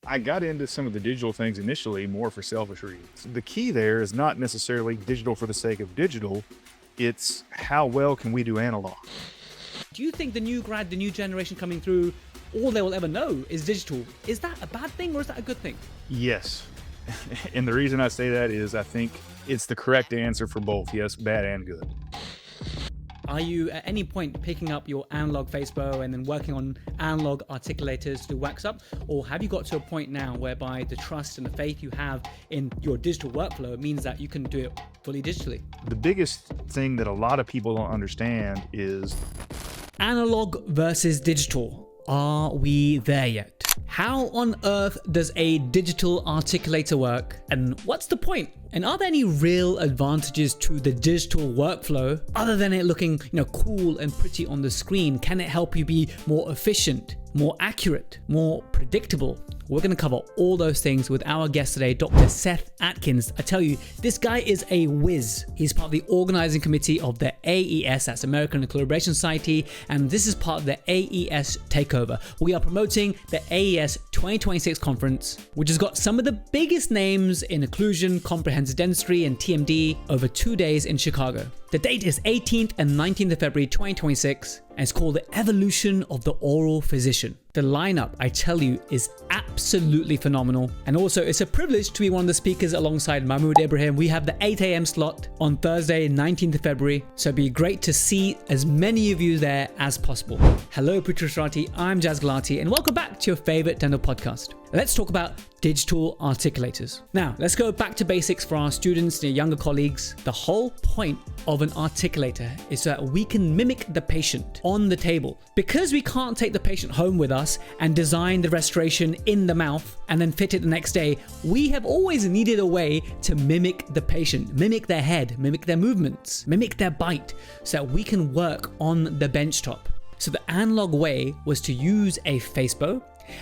I got into some of the digital things initially more for selfish reasons. The key there is not necessarily digital for the sake of digital, it's how well can we do analog. Do you think the new grad, the new generation coming through, all they will ever know is digital? Is that a bad thing or is that a good thing? Yes. And the reason I say that is I think it's the correct answer for both. Yes, bad and good. Are you at any point picking up your analog facebow and then working on analog articulators to wax up? Or have you got to a point now whereby the trust and the faith you have in your digital workflow means that you can do it fully digitally? The biggest thing that a lot of people don't understand is analog versus digital. Are we there yet? How on earth does a digital articulator work? And what's the point? And are there any real advantages to the digital workflow other than it looking, cool and pretty on the screen? Can it help you be more efficient, more accurate, more predictable? We're going to cover all those things with our guest today, Dr. Seth Atkins. I tell you, this guy is a whiz. He's part of the organizing committee of the AES, that's American Collaboration Society, and this is part of the AES Takeover. We are promoting the AES 2026 conference, which has got some of the biggest names in occlusion, comprehensive dentistry, and TMD over 2 days in Chicago. The date is 18th and 19th of February 2026, and it's called the Evolution of the Oral Physician. The lineup, I tell you, is absolutely phenomenal. And also, it's a privilege to be one of the speakers alongside Mahmoud Ibrahim. We have the 8 a.m. slot on Thursday, 19th of February. So it'd be great to see as many of you there as possible. Hello, Protrusive, I'm Jaz Gulati, and welcome back to your favorite dental podcast. Let's talk about digital articulators. Now, let's go back to basics for our students and younger colleagues. The whole point of an articulator is so that we can mimic the patient on the table. Because we can't take the patient home with us and design the restoration in the mouth and then fit it the next day, we have always needed a way to mimic the patient, mimic their head, mimic their movements, mimic their bite, so that we can work on the benchtop. So the analog way was to use a facebow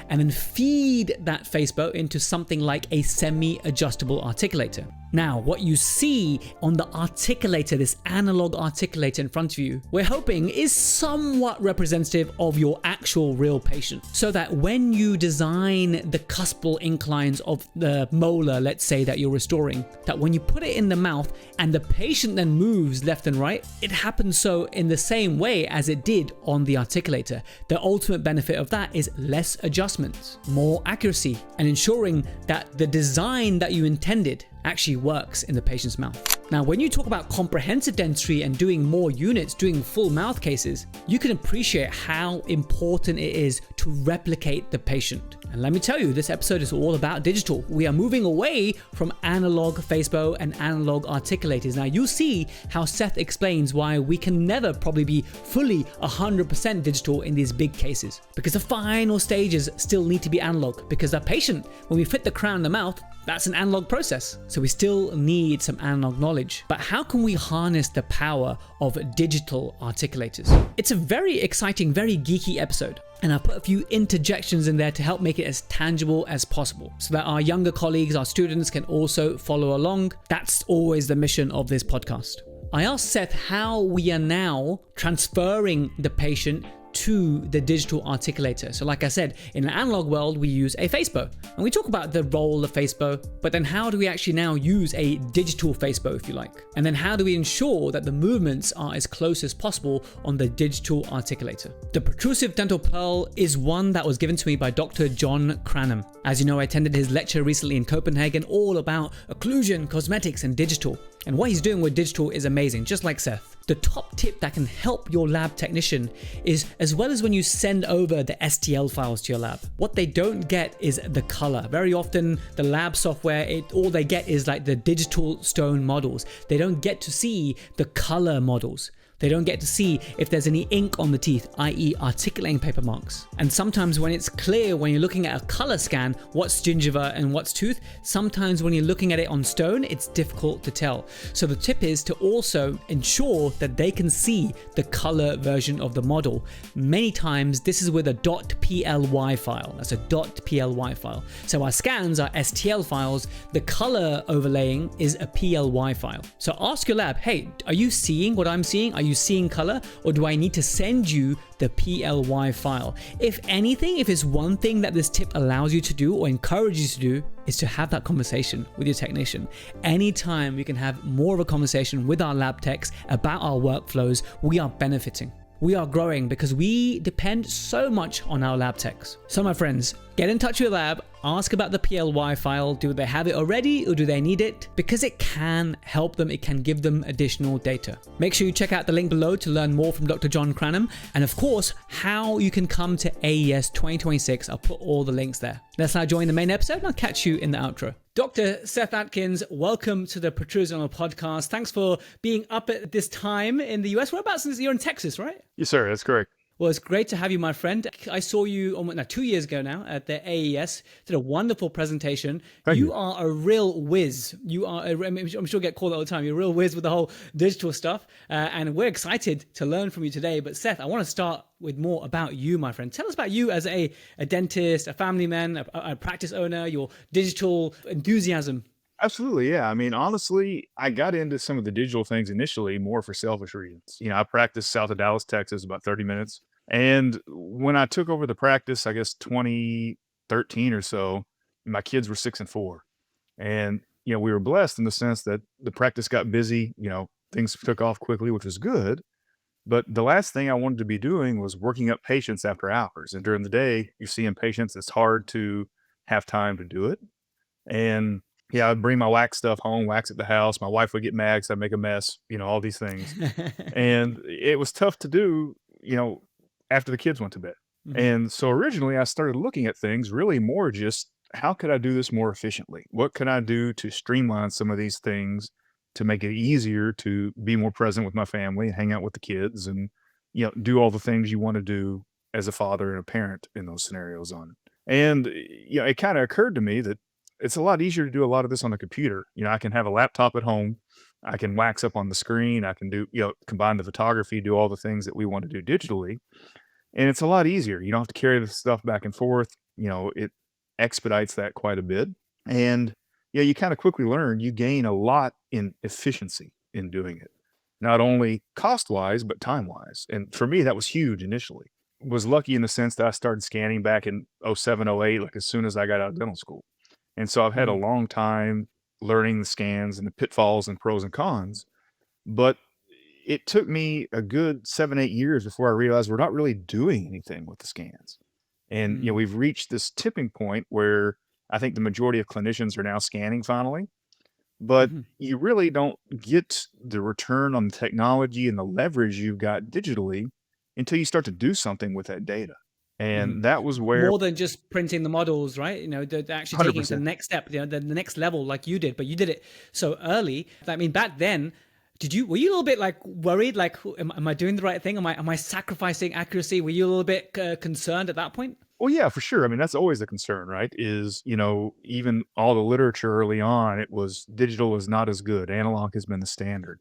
and then feed that facebow into something like a semi-adjustable articulator. Now, what you see on the articulator, this analog articulator in front of you, we're hoping is somewhat representative of your actual real patient. So that when you design the cuspal inclines of the molar, let's say that you're restoring, that when you put it in the mouth and the patient then moves left and right, it happens so in the same way as it did on the articulator. The ultimate benefit of that is less adjustments, more accuracy, and ensuring that the design that you intended actually works in the patient's mouth. Now, when you talk about comprehensive dentistry and doing more units, doing full mouth cases, you can appreciate how important it is to replicate the patient. And let me tell you, this episode is all about digital. We are moving away from analog facebow and analog articulators. Now, you'll see how Seth explains why we can never probably be fully 100% digital in these big cases, because the final stages still need to be analog, because the patient, when we fit the crown in the mouth, that's an analog process. So we still need some analog knowledge. But how can we harness the power of digital articulators? It's a very exciting, very geeky episode. And I've put a few interjections in there to help make it as tangible as possible so that our younger colleagues, our students can also follow along. That's always the mission of this podcast. I asked Seth how we are now transferring the patient to the digital articulator. So like I said, in an analog world, we use a facebow, and we talk about the role of facebow, but then how do we actually now use a digital facebow, if you like? And then how do we ensure that the movements are as close as possible on the digital articulator? The Protrusive Dental Pearl is one that was given to me by Dr. John Cranham. As you know, I attended his lecture recently in Copenhagen, all about occlusion, cosmetics, and digital. And what he's doing with digital is amazing, just like Seth. The top tip that can help your lab technician is, as well as when you send over the STL files to your lab, what they don't get is the color. Very often the lab software, all they get is like the digital stone models. They don't get to see the color models. They don't get to see if there's any ink on the teeth, i.e. articulating paper marks. And sometimes when it's clear, when you're looking at a color scan, what's gingiva and what's tooth, sometimes when you're looking at it on stone, it's difficult to tell. So the tip is to also ensure that they can see the color version of the model. Many times this is with a .ply file. That's a .ply file. So our scans are STL files. The color overlaying is a PLY file. So ask your lab, hey, are you seeing what I'm seeing? Are you you seeing color, or do I need to send you the PLY file? If anything, if it's one thing that this tip allows you to do or encourages you to do, is to have that conversation with your technician. Anytime we can have more of a conversation with our lab techs about our workflows, we are benefiting. We are growing because we depend so much on our lab techs. So my friends, get in touch with your lab, ask about the PLY file. Do they have it already or do they need it? Because it can help them, it can give them additional data. Make sure you check out the link below to learn more from Dr. John Cranham, and of course, how you can come to AES 2026. I'll put all the links there. Let's now join the main episode and I'll catch you in the outro. Dr. Seth Atkins, welcome to the Protrusive Dental Podcast. Thanks for being up at this time in the US. Whereabouts? You're in Texas, right? Yes, sir. That's correct. Well, it's great to have you, my friend. I saw you 2 years ago now at the AES. Did a wonderful presentation. Thank you. You are a real whiz. I'm sure you get called all the time. You're a real whiz with the whole digital stuff. And we're excited to learn from you today. But Seth, I want to start with more about you, my friend. Tell us about you as a dentist, a family man, a practice owner, your digital enthusiasm. Absolutely. Yeah. I mean, honestly, I got into some of the digital things initially more for selfish reasons. I practiced south of Dallas, Texas, about 30 minutes. And when I took over the practice, I guess 2013 or so, my kids were 6 and 4. And, we were blessed in the sense that the practice got busy, things took off quickly, which was good. But the last thing I wanted to be doing was working up patients after hours. And during the day, you're seeing patients, it's hard to have time to do it. And yeah, I'd bring my wax stuff home, wax at the house. My wife would get mad because I'd make a mess, all these things. And it was tough to do, after the kids went to bed. Mhm. And so originally I started looking at things really more just how could I do this more efficiently? What can I do to streamline some of these things to make it easier to be more present with my family, hang out with the kids and, do all the things you want to do as a father and a parent in those scenarios on. And, it kind of occurred to me that it's a lot easier to do a lot of this on the computer. I can have a laptop at home. I can wax up on the screen. I can do, combine the photography, do all the things that we want to do digitally. And it's a lot easier. You don't have to carry the stuff back and forth. It expedites that quite a bit. And you kind of quickly learn you gain a lot in efficiency in doing it, not only cost wise, but time wise. And for me, that was huge initially. Was lucky in the sense that I started scanning back in 07, 08, like as soon as I got out of dental school. And so I've had a long time learning the scans and the pitfalls and pros and cons, but it took me a good 7, 8 years before I realized we're not really doing anything with the scans. And, we've reached this tipping point where I think the majority of clinicians are now scanning finally, but you really don't get the return on the technology and the leverage you've got digitally until you start to do something with that data. And that was where More than just printing the models, right? They're actually taking it to the 100%. next step, the next level like you did, but you did it so early. I mean, back then, were you a little bit like worried, like, am I doing the right thing? Am I sacrificing accuracy? Were you a little bit concerned at that point? Well, yeah, for sure. I mean, that's always a concern, right? Is, even all the literature early on, it was digital is not as good. Analog has been the standard,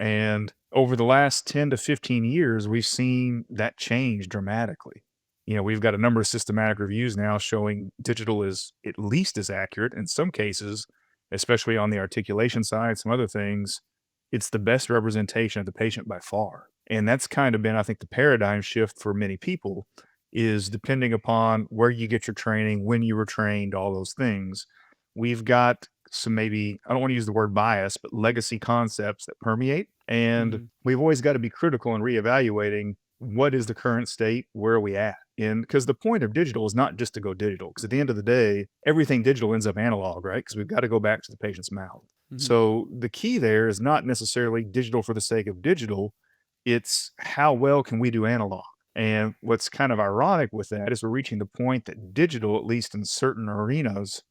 and over the last 10 to 15 years, we've seen that change dramatically. We've got a number of systematic reviews now showing digital is at least as accurate. In some cases, especially on the articulation side, some other things, it's the best representation of the patient by far. And that's kind of been, I think, the paradigm shift for many people is depending upon where you get your training, when you were trained, all those things. We've got some maybe, I don't want to use the word bias, but legacy concepts that permeate. And we've always got to be critical in reevaluating what is the current state, where are we at? And because the point of digital is not just to go digital, because at the end of the day, everything digital ends up analog, right? Because we've got to go back to the patient's mouth. So the key there is not necessarily digital for the sake of digital. It's how well can we do analog? And what's kind of ironic with that is we're reaching the point that digital, at least in certain arenas,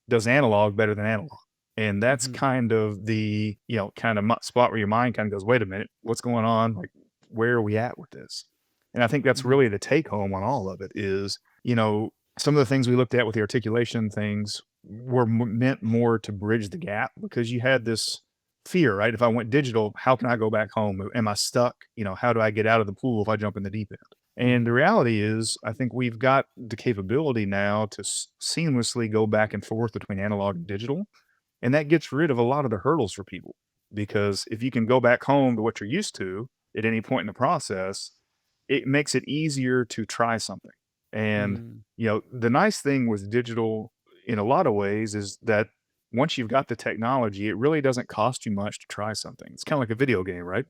does analog better than analog. And that's kind of the, kind of spot where your mind kind of goes, wait a minute, what's going on? Like, where are we at with this? And I think that's really the take home on all of it is, some of the things we looked at with the articulation things were meant more to bridge the gap because you had this fear, right? If I went digital, how can I go back home? Am I stuck? How do I get out of the pool if I jump in the deep end? And the reality is, I think we've got the capability now to seamlessly go back and forth between analog and digital. And that gets rid of a lot of the hurdles for people because if you can go back home to what you're used to, at any point in the process, it makes it easier to try something. And, Mm. the nice thing with digital in a lot of ways is that once you've got the technology, it really doesn't cost you much to try something. It's kind of like a video game, right?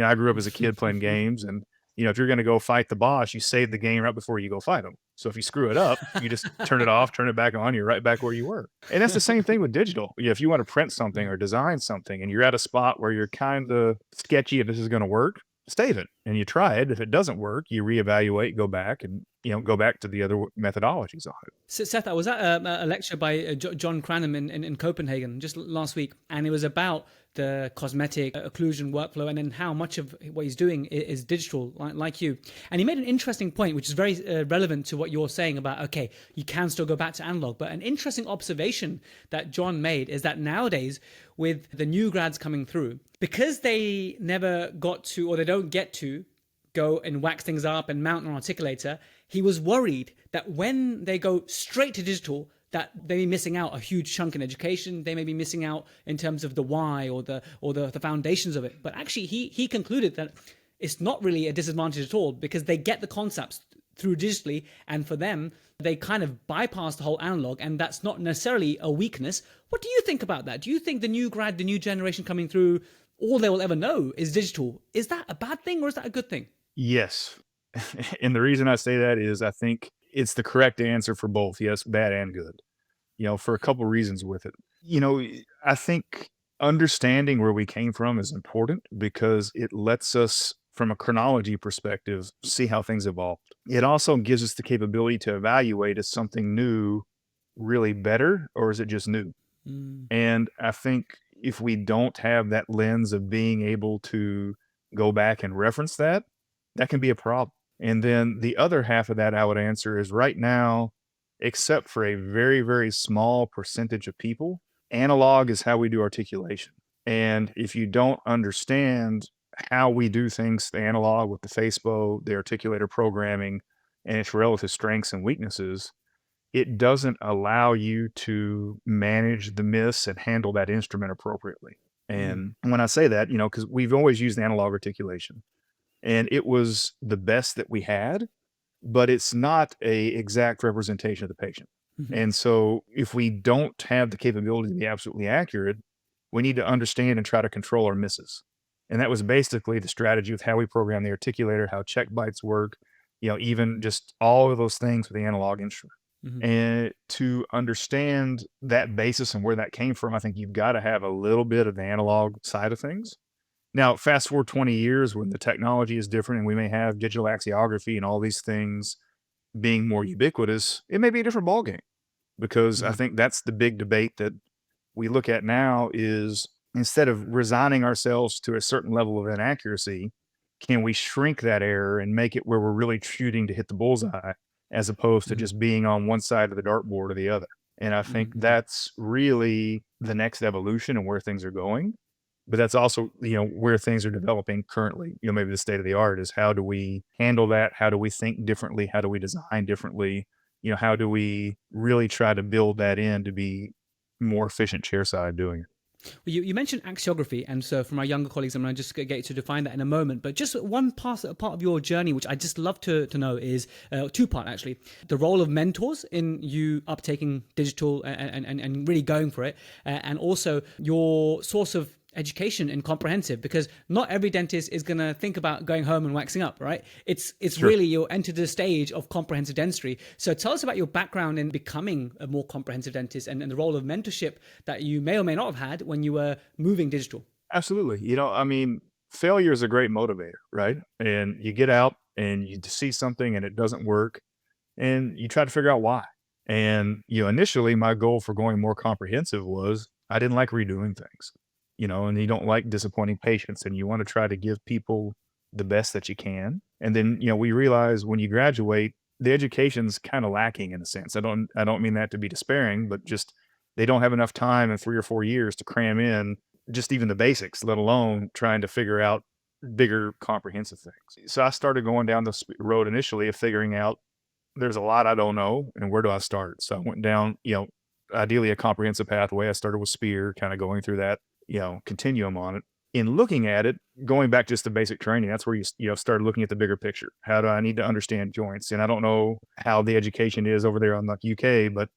I grew up as a kid playing games, and if you're going to go fight the boss, you save the game right before you go fight him. So if you screw it up, you just turn it off, turn it back on, you're right back where you were. And that's the same thing with digital. If you want to print something or design something and you're at a spot where you're kind of sketchy if this is going to work, save it and you try it. If it doesn't work, you reevaluate, go back and, go back to the other methodologies on it. So Seth, I was at a lecture by John Cranham in Copenhagen just last week, and it was about the cosmetic occlusion workflow and then how much of what he's doing is digital, like you. And he made an interesting point, which is very relevant to what you're saying about, okay, you can still go back to analog. But an interesting observation that John made is that nowadays, with the new grads coming through, because they never got to, or they don't get to, go and wax things up and mount an articulator, he was worried that when they go straight to digital, that they may be missing out a huge chunk in education. They may be missing out in terms of the why or the foundations of it. But actually, he concluded that it's not really a disadvantage at all because they get the concepts through digitally, and for them, they kind of bypass the whole analog, and that's not necessarily a weakness. What do you think about that? Do you think the new grad, the new generation coming through, all they will ever know is digital? Is that a bad thing or is that a good thing? Yes. And the reason I say that is I think it's the correct answer for both. Yes, bad and good, for a couple reasons with it. I think understanding where we came from is important because it lets us, from a chronology perspective, see how things evolved. It also gives us the capability to evaluate, is something new really better or is it just new? Mm. And I think if we don't have that lens of being able to go back and reference that, that can be a problem. And then the other half of that I would answer is right now, except for a very, very small percentage of people, analog is how we do articulation. And if you don't understand how we do things, the analog with the facebow, the articulator programming, and its relative strengths and weaknesses, it doesn't allow you to manage the miss and handle that instrument appropriately. Mm. And when I say that, because we've always used analog articulation and it was the best that we had, but it's not a exact representation of the patient. Mhm. And so if we don't have the capability to be absolutely accurate, we need to understand and try to control our misses. And that was basically the strategy with how we program the articulator, how check bites work, even just all of those things with the analog instrument. Mhm. And to understand that basis and where that came from, I think you've got to have a little bit of the analog side of things. Now, fast forward 20 years when the technology is different and we may have digital axiography and all these things being more ubiquitous, it may be a different ballgame because I Mhm. think that's the big debate that we look at now is instead of resigning ourselves to a certain level of inaccuracy, can we shrink that error and make it where we're really shooting to hit the bullseye as opposed to Mhm. just being on one side of the dartboard or the other? And I think Mhm. that's really the next evolution and where things are going. But that's also, where things are developing currently. Maybe the state of the art is how do we handle that? How do we think differently? How do we design differently? How do we really try to build that in to be more efficient chairside doing it? Well, you mentioned axiography, and so for my younger colleagues, I'm going to just get you to define that in a moment. But just one part of your journey, which I just love to know, is two-part actually. The role of mentors in you uptaking digital and really going for it, and also your source of education and comprehensive, because not every dentist is going to think about going home and waxing up, right? It's Sure. really you'll enter the stage of comprehensive dentistry. So tell us about your background in becoming a more comprehensive dentist and the role of mentorship that you may or may not have had when you were moving digital. Absolutely. Failure is a great motivator, right? And you get out and you see something and it doesn't work and you try to figure out why. And, initially my goal for going more comprehensive was I didn't like redoing things, and you don't like disappointing patients and you want to try to give people the best that you can. And then, we realize when you graduate, the education's kind of lacking in a sense. I don't mean that to be despairing, but just they don't have enough time in 3 or 4 years to cram in just even the basics, let alone trying to figure out bigger comprehensive things. So I started going down the road initially of figuring out there's a lot I don't know and where do I start? So I went down, ideally a comprehensive pathway. I started with Spear, kind of going through that, continuum on it. in looking at it, going back just to basic training, that's where you started looking at the bigger picture. How do I need to understand joints? And I don't know how the education is over there on the UK, but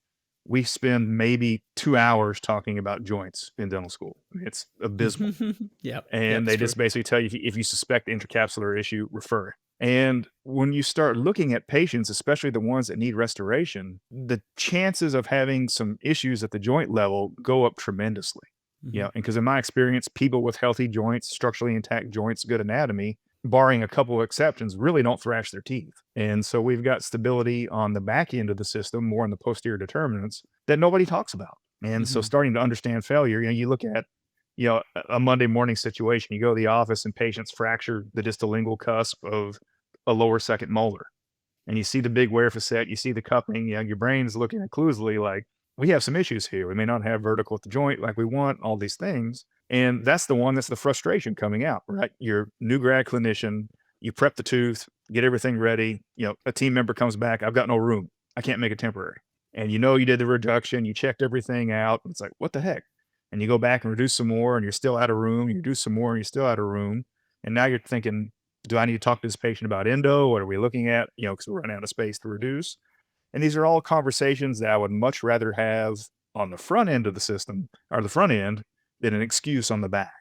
we spend maybe 2 hours talking about joints in dental school. It's abysmal. Yep, And it's they true. just basically tell you if you suspect intercapsular issue, refer it. And when you start looking at patients, especially the ones that need restoration, the chances of having some issues at the joint level go up tremendously. Mhm. And because in my experience, people with healthy joints, structurally intact joints, good anatomy, barring a couple of exceptions, really don't thrash their teeth. And so we've got stability on the back end of the system, more in the posterior determinants that nobody talks about. And so Mhm. starting to understand failure, you look at a Monday morning situation. You go to the office and patients fracture the distal lingual cusp of a lower second molar. And you see the big wear facet, you see the cupping, your brain's looking at clumsily like, we have some issues here. We may not have vertical at the joint like we want, all these things. And that's the frustration coming out, right? You're new grad clinician, you prep the tooth, get everything ready. A team member comes back, I've got no room. I can't make it temporary. And you did the reduction, you checked everything out. It's like, what the heck? And you go back and reduce some more and you're still out of room. You reduce some more and you're still out of room. And now you're thinking, do I need to talk to this patient about endo? What are we looking at? Because we're running out of space to reduce. And these are all conversations that I would much rather have on the front end of the system or the front end than an excuse on the back.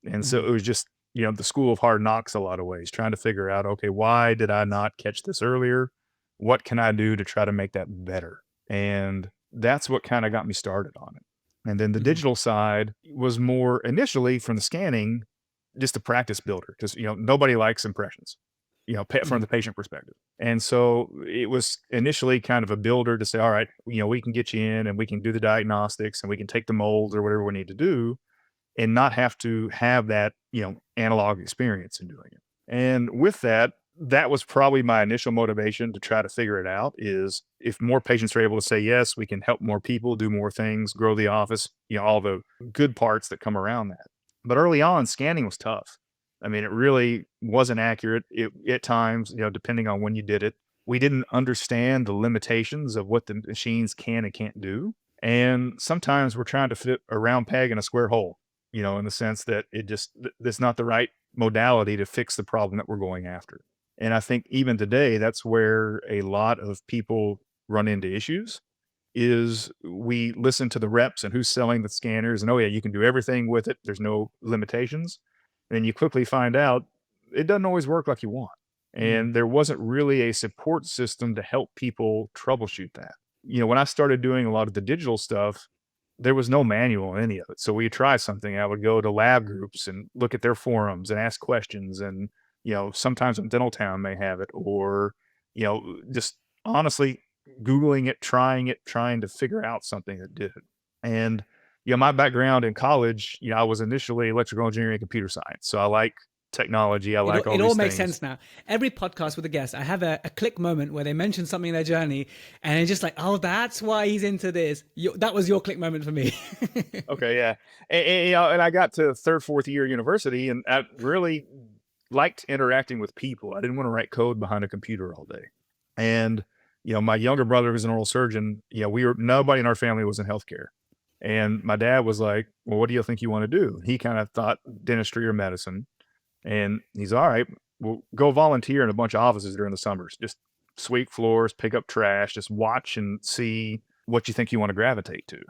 And so Mhm. it was just, the school of hard knocks a lot of ways, trying to figure out, okay, why did I not catch this earlier? What can I do to try to make that better? And that's what kind of got me started on it. And then the Mhm. digital side was more initially from the scanning, just a practice builder because, nobody likes impressions, from Mhm. the patient perspective. And so it was initially kind of a builder to say, all right, we can get you in and we can do the diagnostics and we can take the molds or whatever we need to do and not have to have that, analog experience in doing it. And with that, that was probably my initial motivation to try to figure it out is if more patients are able to say yes, we can help more people do more things, grow the office, all the good parts that come around that. But early on, scanning was tough. I mean, it really wasn't accurate. At times, depending on when you did it, we didn't understand the limitations of what the machines can and can't do. And sometimes we're trying to fit a round peg in a square hole, in the sense that that's not the right modality to fix the problem that we're going after. And I think even today, that's where a lot of people run into issues is we listen to the reps and who's selling the scanners and, oh yeah, you can do everything with it. There's no limitations. And you quickly find out it doesn't always work like you want. Mhm. And there wasn't really a support system to help people troubleshoot that. When I started doing a lot of the digital stuff, there was no manual in any of it. So we try something, I would go to lab groups and look at their forums and ask questions. And, sometimes Dental Town may have it, or, just honestly Googling it, trying to figure out something that did it. And, my background in college, I was initially electrical engineering and computer science. So I like technology. I like all It all these makes things. sense now. Every podcast with a guest, I have a click moment where they mention something in their journey, and it's just like, oh, that's why he's into this. That was your click moment for me. Okay, yeah. And I got to third, fourth year university and I really liked interacting with people. I didn't want to write code behind a computer all day. And, my younger brother was an oral surgeon. Nobody in our family was in healthcare. And my dad was like, well, what do you think you want to do? He kind of thought dentistry or medicine. And he's all right. Well, go volunteer in a bunch of offices during the summers. Just sweep floors, pick up trash, just watch and see what you think you want to gravitate to.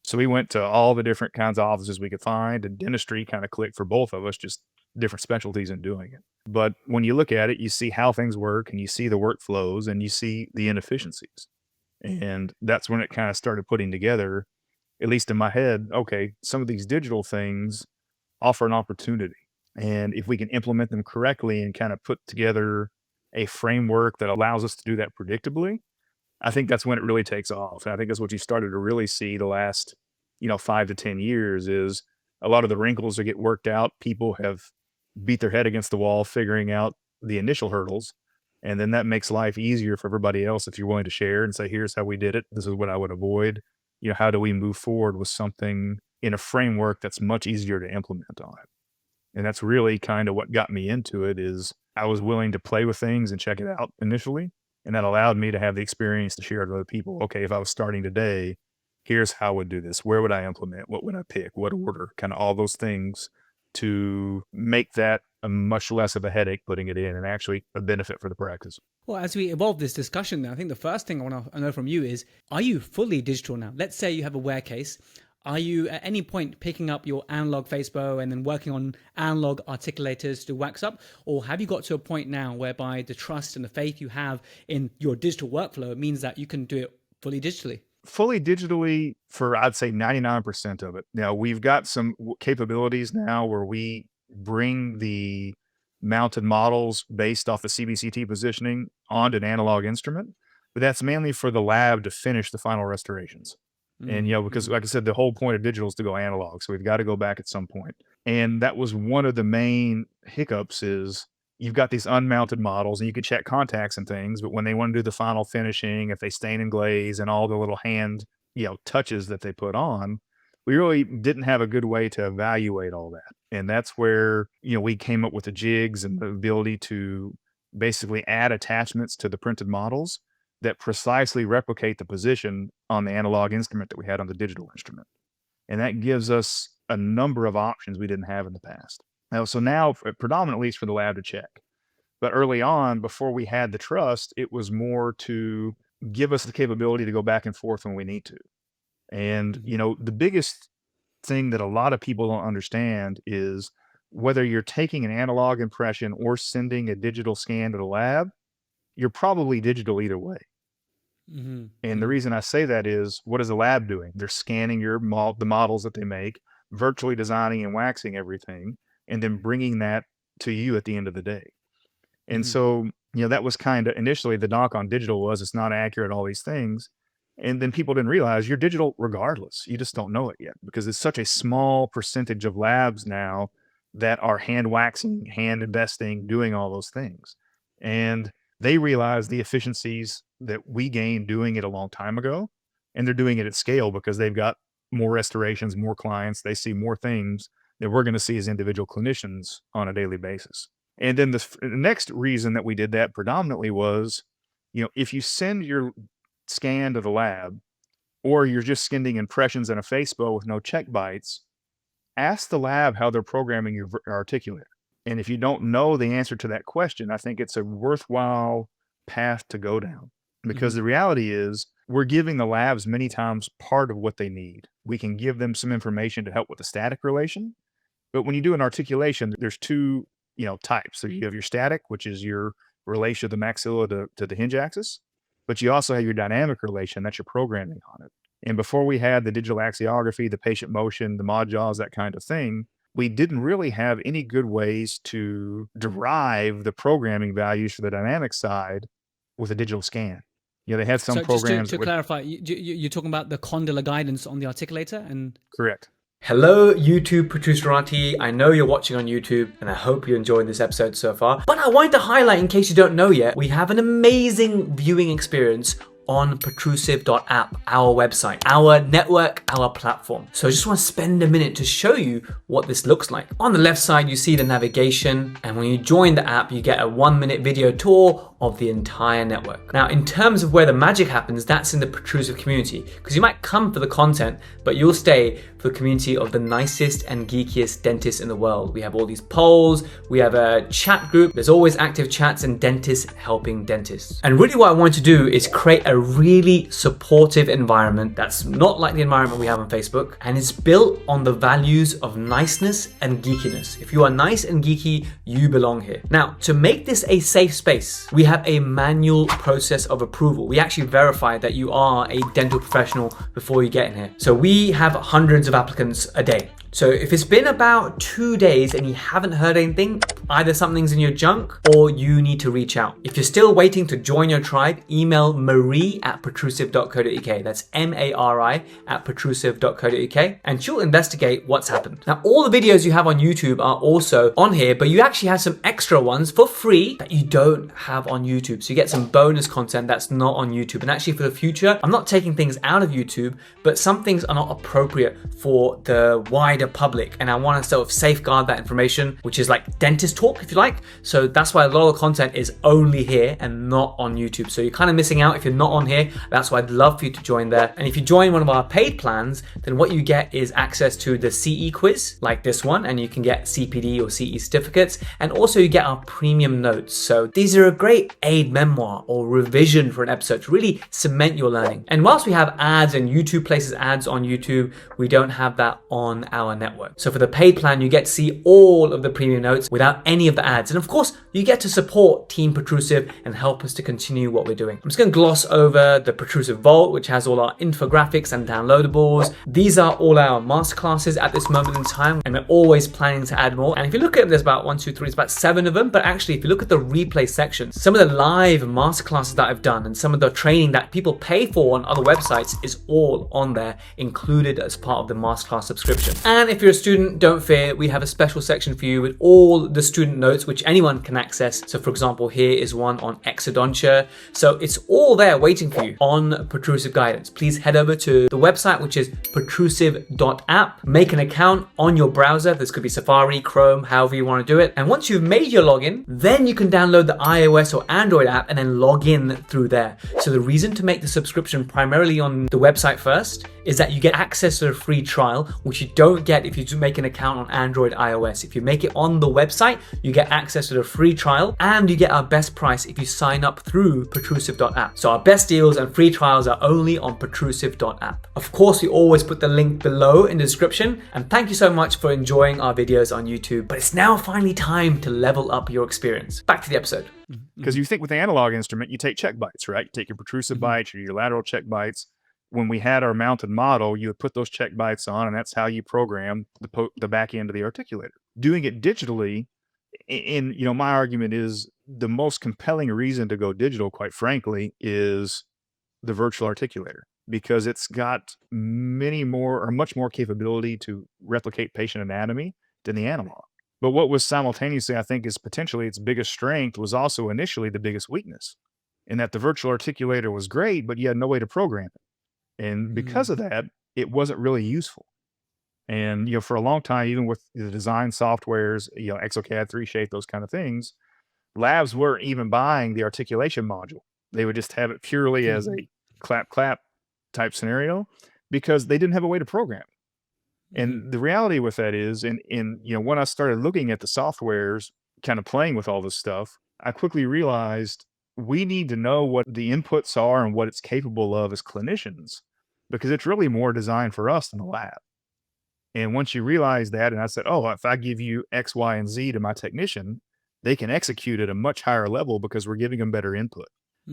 So we went to all the different kinds of offices we could find, and dentistry kind of clicked for both of us, just different specialties in doing it. But when you look at it, you see how things work and you see the workflows and you see the inefficiencies. And that's when it kind of started putting together, at least in my head, okay, some of these digital things offer an opportunity. And if we can implement them correctly and kind of put together a framework that allows us to do that predictably, I think that's when it really takes off. And I think that's what you started to really see the last, 5 to 10 years is a lot of the wrinkles that get worked out. People have beat their head against the wall, figuring out the initial hurdles. And then that makes life easier for everybody else if you're willing to share and say, here's how we did it. This is what I would avoid. How do we move forward with something in a framework that's much easier to implement on it? And that's really kind of what got me into it is I was willing to play with things and check it out initially. And that allowed me to have the experience to share it with other people. Okay, if I was starting today, here's how I would do this. Where would I implement? What would I pick? What order? Kind of all those things to make that a much less of a headache putting it in and actually a benefit for the practice. Well, as we evolve this discussion, I think the first thing I want to know from you is, are you fully digital now? Let's say you have a wear case. Are you at any point picking up your analog facebow and then working on analog articulators to wax up? Or have you got to a point now whereby the trust and the faith you have in your digital workflow means that you can do it fully digitally? Fully digitally for, I'd say, 99% of it. Now, we've got some capabilities now where we bring the mounted models based off the CBCT positioning onto an analog instrument, but that's mainly for the lab to finish the final restorations. And, because like I said, the whole point of digital is to go analog. So we've got to go back at some point. And that was one of the main hiccups is you've got these unmounted models and you can check contacts and things, but when they want to do the final finishing, if they stain and glaze and all the little hand, touches that they put on, we really didn't have a good way to evaluate all that. And that's where, we came up with the jigs and the ability to basically add attachments to the printed models that precisely replicate the position on the analog instrument that we had on the digital instrument. And that gives us a number of options we didn't have in the past. Now, predominantly it's for the lab to check. But early on, before we had the trust, it was more to give us the capability to go back and forth when we need to. And, the biggest thing that a lot of people don't understand is whether you're taking an analog impression or sending a digital scan to the lab, you're probably digital either way. And the reason I say that is, what is the lab doing? They're scanning the models that they make, virtually designing and waxing everything, and then bringing that to you at the end of the day. And so, that was kind of initially the knock on digital was it's not accurate, all these things. And then people didn't realize you're digital regardless. You just don't know it yet because it's such a small percentage of labs now that are hand waxing, hand investing, doing all those things. And they realize the efficiencies that we gained doing it a long time ago, and they're doing it at scale because they've got more restorations, more clients. They see more things that we're going to see as individual clinicians on a daily basis. And then the next reason that we did that predominantly was, if you send your scan to the lab or you're just sending impressions in a facebow with no check bites, ask the lab how they're programming your articulator. And if you don't know the answer to that question, I think it's a worthwhile path to go down because the reality is we're giving the labs many times part of what they need. We can give them some information to help with the static relation. But when you do an articulation, there's two, types. So you have your static, which is your relation of the maxilla to the hinge axis, but you also have your dynamic relation. That's your programming on it. And before we had the digital axiography, the patient motion, the mod jaws, that kind of thing, we didn't really have any good ways to derive the programming values for the dynamic side with a digital scan. They had some programs. Just to clarify, you're talking about the condylar guidance on the articulator? And correct. Hello, YouTube Protruserati. I know you're watching on YouTube, and I hope you're enjoying this episode so far. But I wanted to highlight, in case you don't know yet, we have an amazing viewing experience on protrusive.app, our website, our network, our platform. So I just want to spend a minute to show you what this looks like. On the left side, you see the navigation, and when you join the app, you get a 1-minute video tour of the entire network. Now, in terms of where the magic happens, that's in the Protrusive community, because you might come for the content, but you'll stay for the community of the nicest and geekiest dentists in the world. We have all these polls, we have a chat group, there's always active chats and dentists helping dentists. And really what I wanted to do is create a really supportive environment that's not like the environment we have on Facebook, and is built on the values of niceness and geekiness. If you are nice and geeky, you belong here. Now, to make this a safe space, we have a manual process of approval. We actually verify that you are a dental professional before you get in here. So we have hundreds of applicants a day. So if it's been about 2 days and you haven't heard anything, either something's in your junk or you need to reach out. If you're still waiting to join your tribe, email marie@protrusive.co.uk. That's MARI@protrusive.co.uk, and she'll investigate what's happened. Now, all the videos you have on YouTube are also on here, but you actually have some extra ones for free that you don't have on YouTube. So you get some bonus content that's not on YouTube. And actually for the future, I'm not taking things out of YouTube, but some things are not appropriate for the wider made it public, and I want to sort of safeguard that information, which is like dentist talk, if you like. So that's why a lot of the content is only here and not on YouTube. So you're kind of missing out if you're not on here. That's why I'd love for you to join there. And if you join one of our paid plans, then what you get is access to the CE quiz like this one, and you can get CPD or CE certificates, and also you get our premium notes. So these are a great aid memoir or revision for an episode to really cement your learning. And whilst we have ads and YouTube places ads on YouTube, we don't have that on our network. So for the paid plan, you get to see all of the premium notes without any of the ads. And of course, you get to support Team Protrusive and help us to continue what we're doing. I'm just going to gloss over the Protrusive Vault, which has all our infographics and downloadables. These are all our masterclasses at this moment in time, and we're always planning to add more. And if you look at them, there's about 1, 2, 3, it's about 7 of them. But actually, if you look at the replay section, some of the live masterclasses that I've done and some of the training that people pay for on other websites is all on there, included as part of the masterclass subscription. And if you're a student, don't fear, we have a special section for you with all the student notes, which anyone can access. So for example, here is one on exodontia. So it's all there waiting for you on Protrusive Guidance. Please head over to the website, which is protrusive.app. Make an account on your browser. This could be Safari, Chrome, however you want to do it. And once you've made your login, then you can download the iOS or Android app and then log in through there. So the reason to make the subscription primarily on the website first is that you get access to a free trial, which you don't get if you do make an account on Android, iOS. If you make it on the website, you get access to the free trial, and you get our best price if you sign up through protrusive.app. So our best deals and free trials are only on protrusive.app. Of course, we always put the link below in the description, and thank you so much for enjoying our videos on YouTube. But it's now finally time to level up your experience. Back to the episode. Because you think with the analog instrument, you take check bites, right? You take your protrusive bites or your lateral check bites. When we had our mounted model, you would put those check bites on, and that's how you program the back end of the articulator. Doing it digitally, my argument is the most compelling reason to go digital, quite frankly, is the virtual articulator, because it's got much more capability to replicate patient anatomy than the analog. But what was simultaneously, I think, is potentially its biggest strength was also initially the biggest weakness, in that the virtual articulator was great, but you had no way to program it. And because of that, it wasn't really useful. And, for a long time, even with the design softwares, exocad, 3Shape, those kind of things, labs weren't even buying the articulation module. They would just have it purely as a clap type scenario because they didn't have a way to program it. And the reality with that is, when I started looking at the softwares, kind of playing with all this stuff, I quickly realized we need to know what the inputs are and what it's capable of as clinicians, because it's really more designed for us than the lab. And once you realize that, and I said, oh, if I give you X, Y, and Z to my technician, they can execute at a much higher level because we're giving them better input.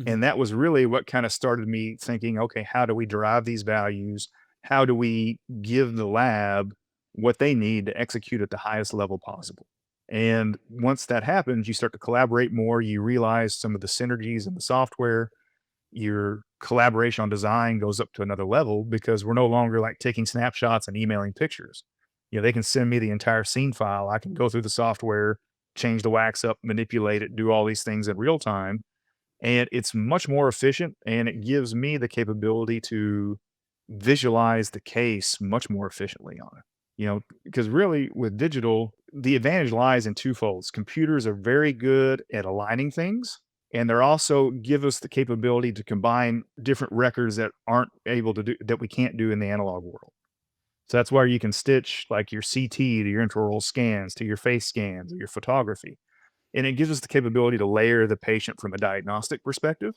And that was really what kind of started me thinking, okay, how do we derive these values? How do we give the lab what they need to execute at the highest level possible? And once that happens, you start to collaborate more. You realize some of the synergies in the software. Your collaboration on design goes up to another level because we're no longer like taking snapshots and emailing pictures. They can send me the entire scene file. I can go through the software, change the wax up, manipulate it, do all these things in real time. And it's much more efficient, and it gives me the capability to visualize the case much more efficiently on it. Because really with digital, the advantage lies in twofolds. Computers are very good at aligning things, and they're also give us the capability to combine different records that we can't do in the analog world. So that's where you can stitch like your CT to your intraoral scans, to your face scans, or your photography. And it gives us the capability to layer the patient from a diagnostic perspective.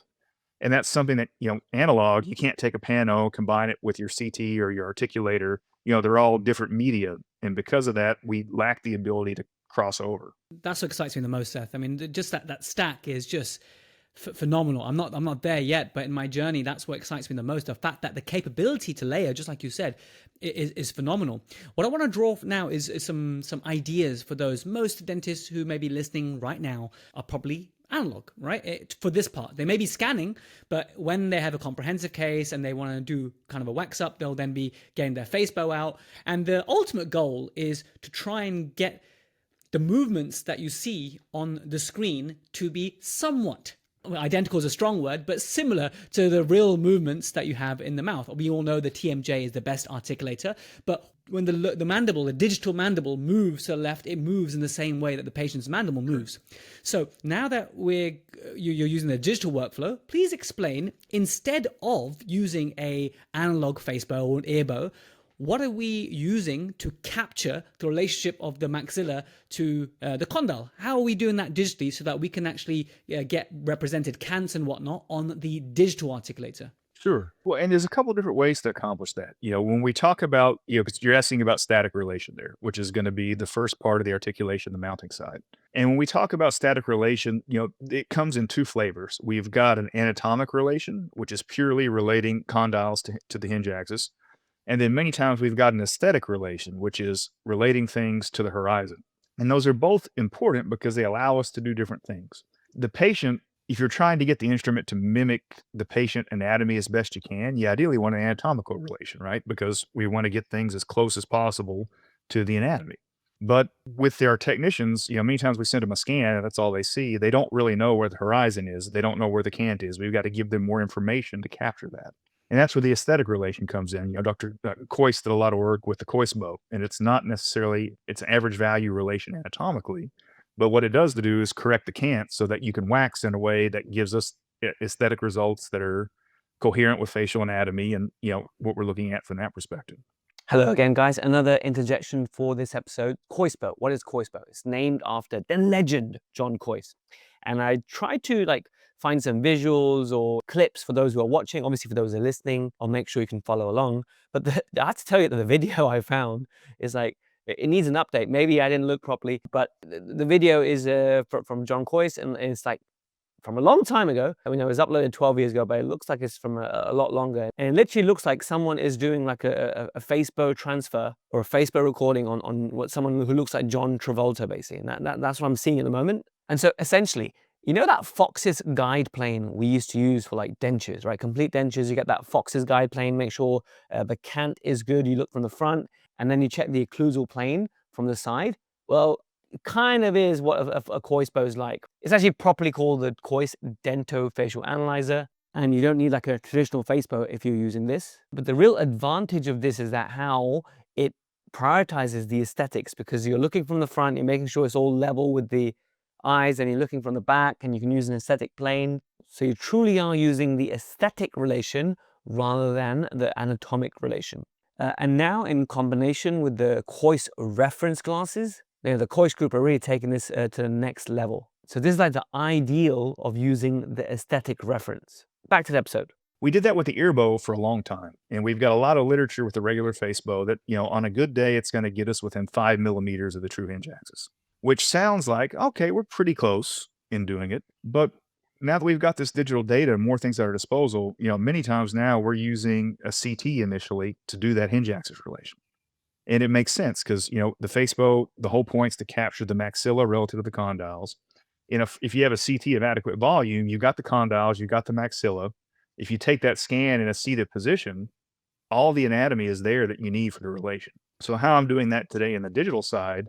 And that's something that, analog, you can't take a pano, combine it with your CT or your articulator. They're all different media. And because of that, we lack the ability to cross over. That's what excites me the most, Seth. I mean, just that stack is just phenomenal. I'm not there yet, but in my journey, that's what excites me the most. The fact that the capability to layer, just like you said, is phenomenal. What I want to draw now is some ideas for those most dentists who may be listening right now are probably analog, right? For this part, they may be scanning, but when they have a comprehensive case and they want to do kind of a wax up, they'll then be getting their facebow out. And the ultimate goal is to try and get the movements that you see on the screen to be somewhat well, identical is a strong word, but similar to the real movements that you have in the mouth. We all know the TMJ is the best articulator, but when the mandible, the digital mandible moves to the left, it moves in the same way that the patient's mandible moves. So now that you're using the digital workflow, please explain, instead of using a analog facebow or an earbow, what are we using to capture the relationship of the maxilla to the condyle? How are we doing that digitally so that we can actually get represented cants and whatnot on the digital articulator? Sure. Well, and there's a couple different ways to accomplish that. When we talk about, because you're asking about static relation there, which is going to be the first part of the articulation, the mounting side. And when we talk about static relation, it comes in two flavors. We've got an anatomic relation, which is purely relating condyles to the hinge axis. And then many times we've got an aesthetic relation, which is relating things to the horizon. And those are both important because they allow us to do different things. The patient, if you're trying to get the instrument to mimic the patient anatomy as best you can, you ideally want an anatomical relation, right? Because we want to get things as close as possible to the anatomy. But with our technicians, many times we send them a scan and that's all they see. They don't really know where the horizon is. They don't know where the cant is. We've got to give them more information to capture that. And that's where the aesthetic relation comes in. Dr. Coyce did a lot of work with the Coyce bow, and it's not necessarily, it's an average value relation anatomically, but what it does to do is correct the cant so that you can wax in a way that gives us aesthetic results that are coherent with facial anatomy and, what we're looking at from that perspective. Hello again, guys. Another interjection for this episode. Coyce bow. What is Coyce bow? It's named after the legend John Coyce. And I tried to find some visuals or clips for those who are watching. Obviously, for those who are listening, I'll make sure you can follow along. But I have to tell you that the video I found is it needs an update. Maybe I didn't look properly, but the video is from John Coyce, and it's from a long time ago. I mean, it was uploaded 12 years ago, but it looks like it's from a lot longer. And it literally looks like someone is doing a facebow transfer or a facebow recording on what someone who looks like John Travolta, basically. And that's what I'm seeing at the moment. And so essentially, that Fox's guide plane we used to use for dentures, right? Complete dentures, you get that Fox's guide plane, make sure the cant is good. You look from the front and then you check the occlusal plane from the side. Well, it kind of is what a Coyce bow is like. It's actually properly called the Coyce Dentofacial Analyzer, and you don't need a traditional facebow if you're using this. But the real advantage of this is that how it prioritizes the aesthetics, because you're looking from the front, you're making sure it's all level with the eyes, and you're looking from the back, and you can use an aesthetic plane. So you truly are using the aesthetic relation rather than the anatomic relation. And now in combination with the Coyce reference glasses, the Coyce group are really taking this to the next level. So this is the ideal of using the aesthetic reference. Back to the episode. We did that with the earbow for a long time, and we've got a lot of literature with the regular facebow that, on a good day, it's going to get us within 5 millimeters of the true hinge axis, which sounds like, okay, we're pretty close in doing it. But now that we've got this digital data and more things at our disposal, many times now we're using a CT initially to do that hinge axis relation. And it makes sense because, the facebow, the whole point's to capture the maxilla relative to the condyles. And if you have a CT of adequate volume, you've got the condyles, you've got the maxilla. If you take that scan in a seated position, all the anatomy is there that you need for the relation. So how I'm doing that today in the digital side,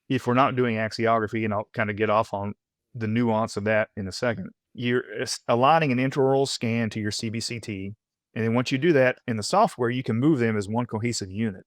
if we're not doing axiography, and I'll kind of get off on the nuance of that in a second, you're aligning an intraoral scan to your CBCT. And then once you do that in the software, you can move them as one cohesive unit.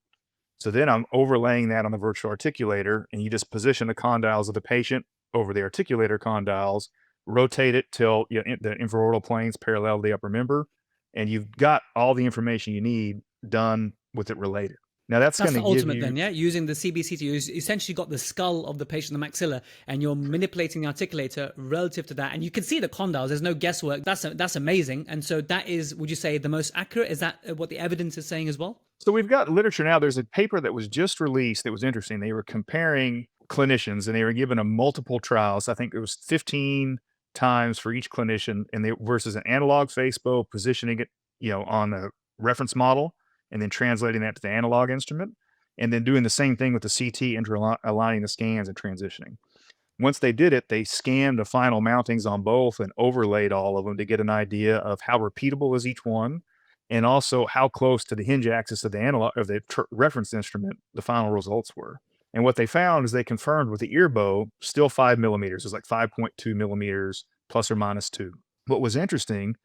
So then I'm overlaying that on the virtual articulator, and you just position the condyles of the patient over the articulator condyles, rotate it till the infraorbital planes parallel to the upper member, and you've got all the information you need done with it related. Now that's going to the give ultimate you, then, yeah? Using the CBCT, you essentially got the skull of the patient, the maxilla, and you're manipulating the articulator relative to that. And you can see the condyles. There's no guesswork. That's amazing. And so that is, would you say, the most accurate? Is that what the evidence is saying as well? So we've got literature now. There's a paper that was just released that was interesting. They were comparing clinicians, and they were given a multiple trials. I think it was 15 times for each clinician, and they versus an analog facebow, positioning it, on a reference model, and then translating that to the analog instrument, and then doing the same thing with the CT, aligning the scans and transitioning. Once they did it, they scanned the final mountings on both and overlaid all of them to get an idea of how repeatable is each one, and also how close to the hinge axis of the analog of the reference instrument the final results were. And what they found is they confirmed with the earbow, still 5 millimeters. It was 5.2 millimeters plus or minus 2. What was interesting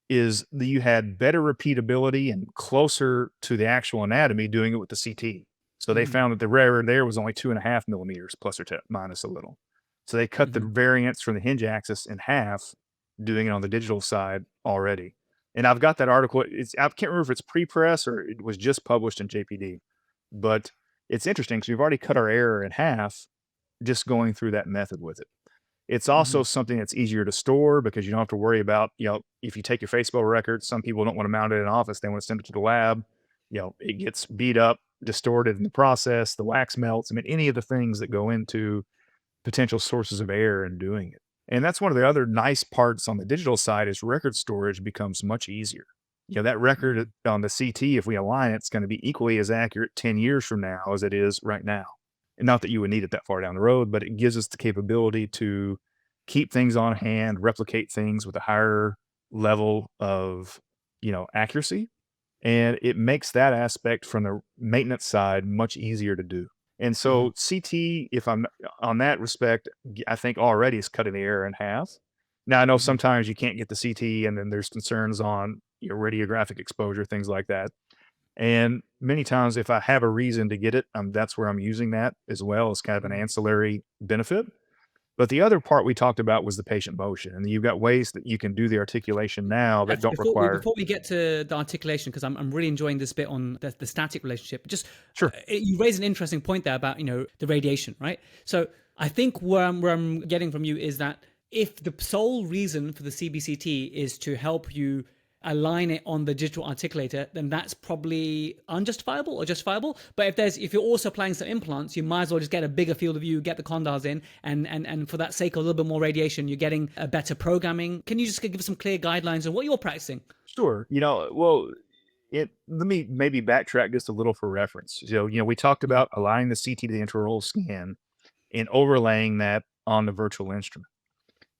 is that you had better repeatability and closer to the actual anatomy doing it with the CT. So they Mhm. found that the error there was only 2.5 millimeters, plus or minus a little. So they cut the Mhm. variance from the hinge axis in half, doing it on the digital side already. And I've got that article. I can't remember if it's pre-press or it was just published in JPD, but it's interesting because we've already cut our error in half just going through that method with it. It's also Mhm. something that's easier to store because you don't have to worry about, if you take your Facebook records, some people don't want to mount it in office. They want to send it to the lab. It gets beat up, distorted in the process. The wax melts. I mean, any of the things that go into potential sources of error in doing it. And that's one of the other nice parts on the digital side is record storage becomes much easier. That record Mhm. on the CT, if we align it, it's going to be equally as accurate 10 years from now as it is right now. And not that you would need it that far down the road, but it gives us the capability to keep things on hand, replicate things with a higher level of, accuracy. And it makes that aspect from the maintenance side much easier to do. And Mhm. so CT, if I'm on that respect, I think already is cutting the error in half. Now I know Mhm. sometimes you can't get the CT, and then there's concerns on your radiographic exposure, things like that. And many times, if I have a reason to get it, that's where I'm using that as well as kind of an Mhm. ancillary benefit. But the other part we talked about was the patient motion, and you've got ways that you can do the articulation now that That's don't require. before we get to the articulation, because I'm really enjoying this bit on the static relationship. Just Sure. you raise an interesting point there about the radiation, right? So I think where I'm getting from you is that if the sole reason for the CBCT is to help you align it on the digital articulator, then that's probably unjustifiable or justifiable. But if you're also applying some implants, you might as well just get a bigger field of view, get the condyles in, and for that sake, a little bit more radiation, you're getting a better programming. Can you just give us some clear guidelines on what you're practicing? Sure. Well, let me maybe backtrack just a little for reference. So, we talked Mhm. about aligning the CT to the intraoral scan and overlaying that on the virtual instrument.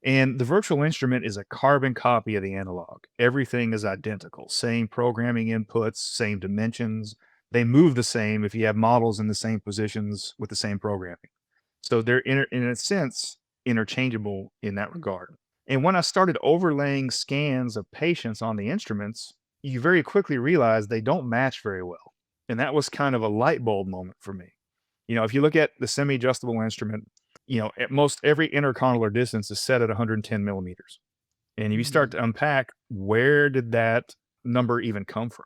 And the virtual instrument is a carbon copy of the analog. Everything is identical. Same programming inputs, same dimensions. They move the same if you have models in the same positions with the same programming. So they're in a sense interchangeable in that regard. And when I started overlaying scans of patients on the instruments, you very quickly realize they don't match very well. And that was kind of a light bulb moment for me. If you look at the semi adjustable instrument, at most every intercondylar distance is set at 110 millimeters. And if you start Mhm. to unpack, where did that number even come from?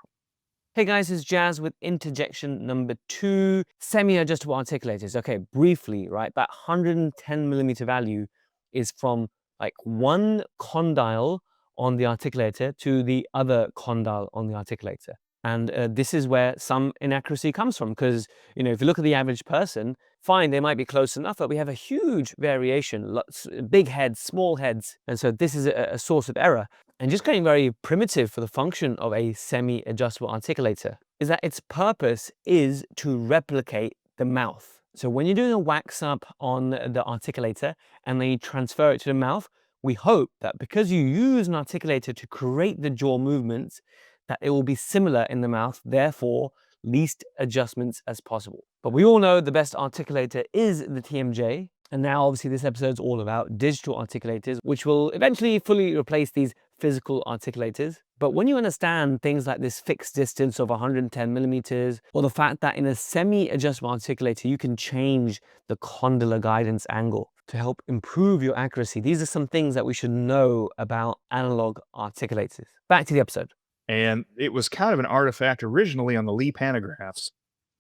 Hey guys, it's Jazz with interjection number 2, semi-adjustable articulators. Okay, briefly, right, that 110 millimeter value is from like one condyle on the articulator to the other condyle on the articulator. And this is where some inaccuracy comes from because, if you look at the average person, fine, they might be close enough, but we have a huge variation, lots, big heads, small heads. And so this is a source of error. And just getting very primitive for the function of a semi-adjustable articulator is that its purpose is to replicate the mouth. So when you're doing a wax up on the articulator and then you transfer it to the mouth, we hope that because you use an articulator to create the jaw movements, that it will be similar in the mouth, therefore least adjustments as possible. But we all know the best articulator is the TMJ. And now obviously this episode is all about digital articulators, which will eventually fully replace these physical articulators. But when you understand things like this fixed distance of 110 millimeters, or the fact that in a semi-adjustable articulator, you can change the condylar guidance angle to help improve your accuracy. These are some things that we should know about analog articulators. Back to the episode. And it was kind of an artifact originally on the Lee pantographs.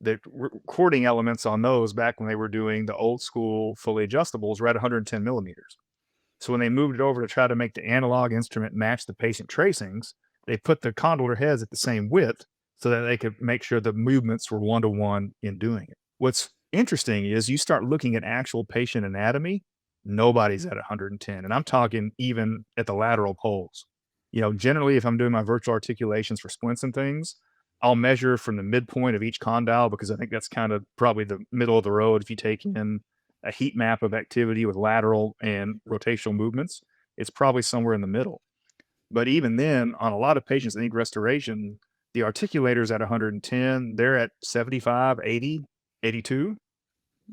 The recording elements on those back when they were doing the old school fully adjustables were at 110 millimeters. So when they moved it over to try to make the analog instrument match the patient tracings, they put the condylar heads at the same width so that they could make sure the movements were one to one in doing it. What's interesting is you start looking at actual patient anatomy, nobody's at 110. And I'm talking even at the lateral poles. Generally, if I'm doing my virtual articulations for splints and things, I'll measure from the midpoint of each condyle because I think that's kind of probably the middle of the road. If you take in a heat map of activity with lateral and rotational movements, it's probably somewhere in the middle. But even then, on a lot of patients that need restoration, the articulators at 110, they're at 75, 80, 82.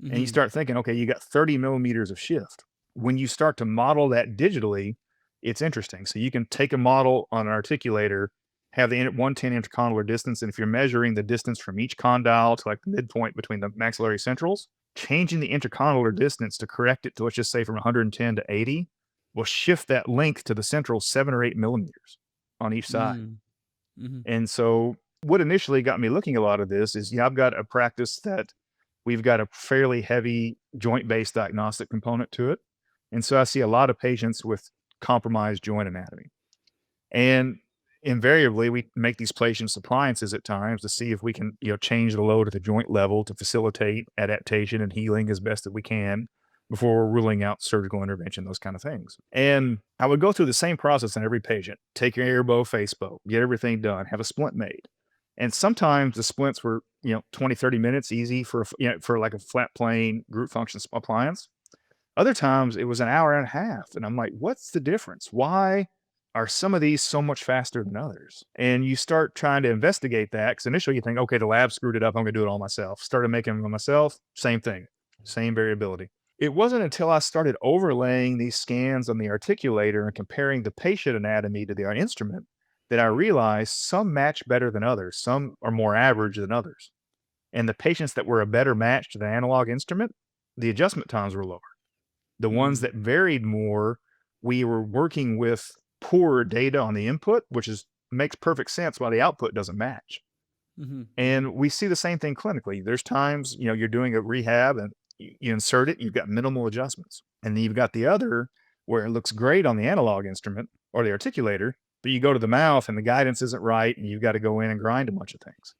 And you Mhm. start thinking, okay, you got 30 millimeters of shift. When you start to model that digitally, it's interesting. So you can take a model on an articulator, have the 110 intercondylar distance, and if you're measuring the distance from each condyle to like the midpoint between the maxillary centrals, changing the intercondylar distance to correct it to, let's just say, from 110 to 80 will shift that length to the central 7 or 8 millimeters on each side. And so what initially got me looking at a lot of this is, I've got a practice that we've got a fairly heavy joint-based diagnostic component to it. And so I see a lot of patients with compromised joint anatomy. And invariably, we make these patients appliances at times to see if we can, change the load at the joint level to facilitate adaptation and healing as best that we can before we're ruling out surgical intervention, those kind of things. And I would go through the same process on every patient. Take your air bow, face bow, get everything done, have a splint made. And sometimes the splints were, 20, 30 minutes easy for like a flat plane group function appliance. Other times it was an hour and a half. And I'm like, what's the difference? Why are some of these so much faster than others? And you start trying to investigate that, because initially you think, okay, the lab screwed it up, I'm going to do it all myself. Started making them myself, same thing, same variability. It wasn't until I started overlaying these scans on the articulator and comparing the patient anatomy to the instrument that I realized some match better than others. Some are more average than others. And the patients that were a better match to the analog instrument, the adjustment times were lower. The ones that varied more, we were working with poorer data on the input, which makes perfect sense why the output doesn't match. And we see the same thing clinically. There's times, you're doing a rehab and you insert it, you've got minimal adjustments. And then you've got the other where it looks great on the analog instrument or the articulator, but you go to the mouth and the guidance isn't right and you've got to go in and grind a bunch of things.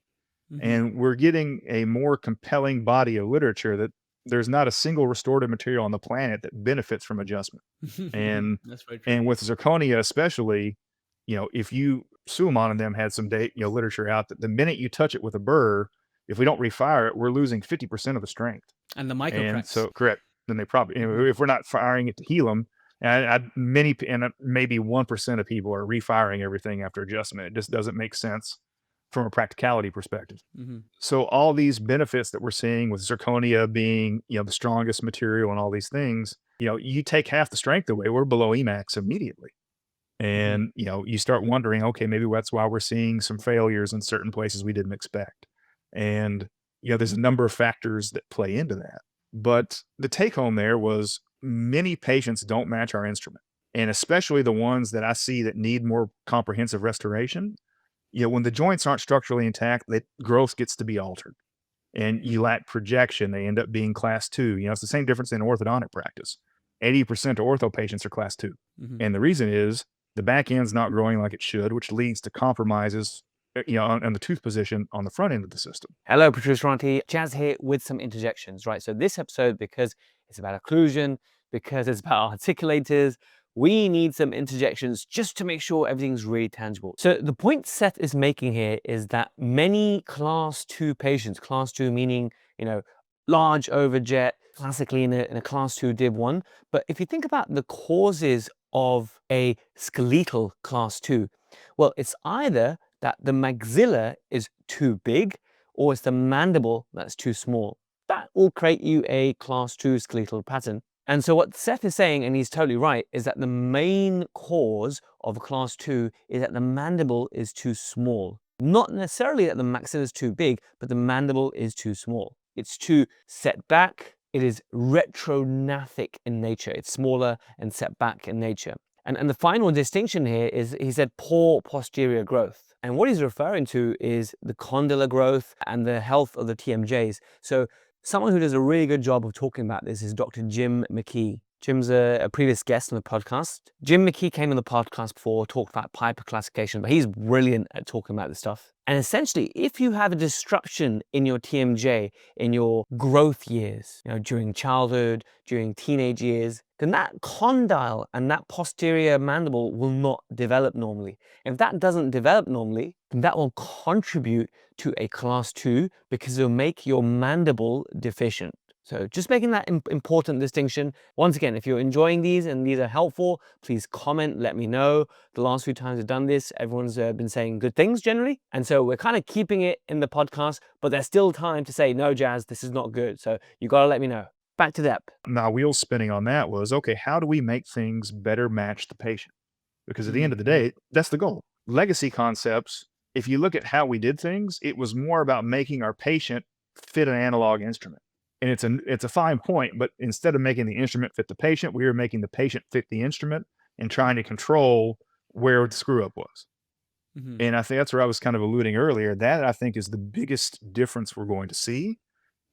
And we're getting a more compelling body of literature that there's not a single restorative material on the planet that benefits from adjustment. And That's very true. and with zirconia especially, if you Suleiman and them had some literature out that the minute you touch it with a burr, if we don't refire it, we're losing 50% of the strength. And the microcracks. And so, correct. Then they probably, if we're not firing it to heal them, and maybe 1% of people are refiring everything after adjustment. It just doesn't make sense from a practicality perspective. So all these benefits that we're seeing with zirconia being, the strongest material and all these things, you take half the strength away, we're below Emax immediately. And, you start wondering, okay, maybe that's why we're seeing some failures in certain places we didn't expect. And, there's a number of factors that play into that. But the take home there was many patients don't match our instrument. And especially the ones that I see that need more comprehensive restoration, when the joints aren't structurally intact, the growth gets to be altered. And you lack projection, they end up being class 2. It's the same difference in orthodontic practice. 80% of ortho patients are class 2. And the reason is the back end's not growing like it should, which leads to compromises on the tooth position on the front end of the system. Hello, Protrusive. Jazz here with some interjections, right? So this episode, because it's about occlusion, because it's about articulators, we need some interjections just to make sure everything's really tangible. So the point Seth is making here is that many class 2 patients, class 2 meaning, large overjet, classically in a class 2 div 1. But if you think about the causes of a skeletal class 2, well, it's either that the maxilla is too big or it's the mandible that's too small. That will create you a class 2 skeletal pattern. And so what Seth is saying, and he's totally right, is that the main cause of class 2 is that the mandible is too small. Not necessarily that the maxilla is too big, but the mandible is too small. It's too set back. It is retrognathic in nature. It's smaller and set back in nature. And the final distinction here is, he said, poor posterior growth. And what he's referring to is the condylar growth and the health of the TMJs. So someone who does a really good job of talking about this is Dr. Jim McKee. Jim's a previous guest on the podcast. Jim McKee came on the podcast before, talked about Piper classification, but he's brilliant at talking about this stuff. And essentially, if you have a disruption in your TMJ, in your growth years, during childhood, during teenage years, then that condyle and that posterior mandible will not develop normally. If that doesn't develop normally, then that will contribute to a class 2 because it'll make your mandible deficient. So just making that important distinction. Once again, if you're enjoying these and these are helpful, please comment, let me know. The last few times I've done this, everyone's been saying good things generally. And so we're kind of keeping it in the podcast, but there's still time to say, no, Jazz, this is not good. So you got to let me know. Back to that. Now, wheels spinning on that was, okay, how do we make things better match the patient? because at the end of the day, that's the goal. Legacy concepts, if you look at how we did things, it was more about making our patient fit an analog instrument. And it's a fine point, but instead of making the instrument fit the patient, we were making the patient fit the instrument and trying to control where the screw up was. Mhm. And I think that's where I was kind of alluding earlier. That I think is the biggest difference we're going to see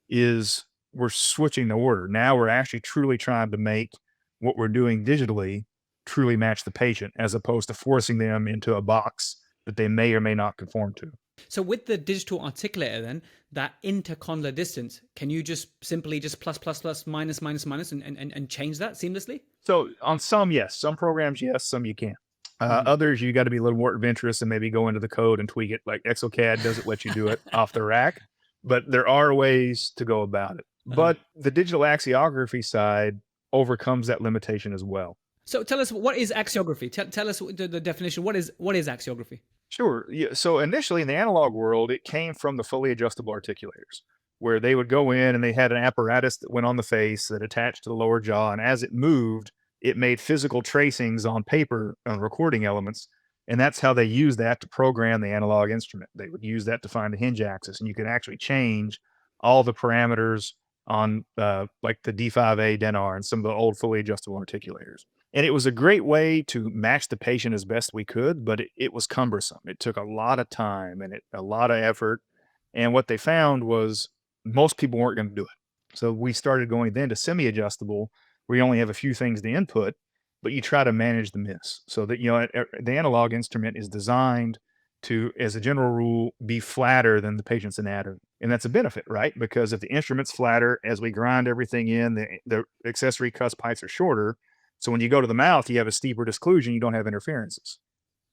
is we're switching the order. Now we're actually truly trying to make what we're doing digitally truly match the patient as opposed to forcing them into a box that they may or may not conform to. So with the digital articulator then, that intercondylar distance, can you just simply just plus, plus, plus, minus, minus, minus and change that seamlessly? So on some, yes. Some programs, yes. Some you can't. Others, you got to be a little more adventurous and maybe go into the code and tweak it. Like Exocad doesn't let you do it off the rack, but there are ways to go about it. But the digital axiography side overcomes that limitation as well. So tell us, what is axiography? Tell us the definition. What is axiography? Sure. Yeah. So initially in the analog world, it came from the fully adjustable articulators, where they would go in and they had an apparatus that went on the face that attached to the lower jaw. And as it moved, it made physical tracings on paper on recording elements. And that's how they used that to program the analog instrument. They would use that to find the hinge axis. And you could actually change all the parameters on like the D5A Denar and some of the old fully adjustable articulators. And it was a great way to match the patient as best we could, but it was cumbersome. It took a lot of time and a lot of effort. And what they found was most people weren't going to do it. So we started going then to semi-adjustable, where you only have a few things to input, but you try to manage the miss so that, the analog instrument is designed to, as a general rule, be flatter than the patient's anatomy. And that's a benefit, right? Because if the instrument's flatter, as we grind everything in, the accessory cuss pipes are shorter. So when you go to the mouth, you have a steeper disclusion, you don't have interferences.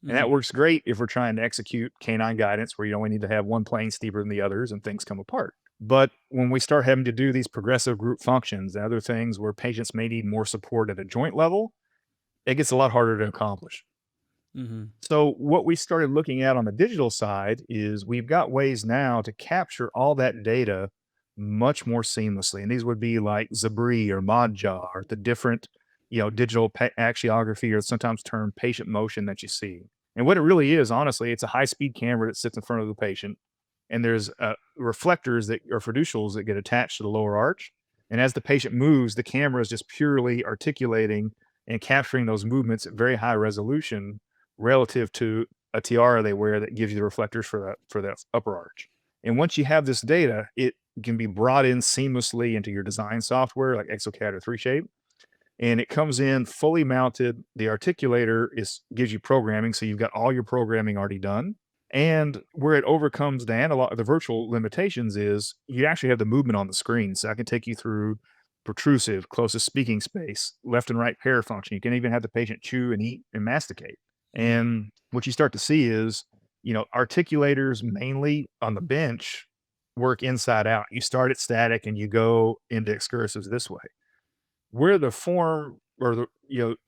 And that works great if we're trying to execute canine guidance where you only need to have one plane steeper than the others and things come apart. But when we start having to do these progressive group functions and other things where patients may need more support at a joint level, it gets a lot harder to accomplish. So what we started looking at on the digital side is we've got ways now to capture all that data much more seamlessly. And these would be like Zabri or ModJaw or the different, digital axiography, or sometimes termed patient motion that you see. And what it really is, honestly, it's a high-speed camera that sits in front of the patient. And there's reflectors that are fiducials that get attached to the lower arch. And as the patient moves, the camera is just purely articulating and capturing those movements at very high resolution relative to a tiara they wear that gives you the reflectors for that upper arch. And once you have this data, it can be brought in seamlessly into your design software like Exocad or 3Shape. And it comes in fully mounted. The articulator gives you programming, so you've got all your programming already done. And where it overcomes the virtual limitations is you actually have the movement on the screen. So I can take you through protrusive, closest speaking space, left and right pair function. You can even have the patient chew and eat and masticate. And what you start to see is, articulators mainly on the bench work inside out. You start at static and you go into excursives this way. Where the form or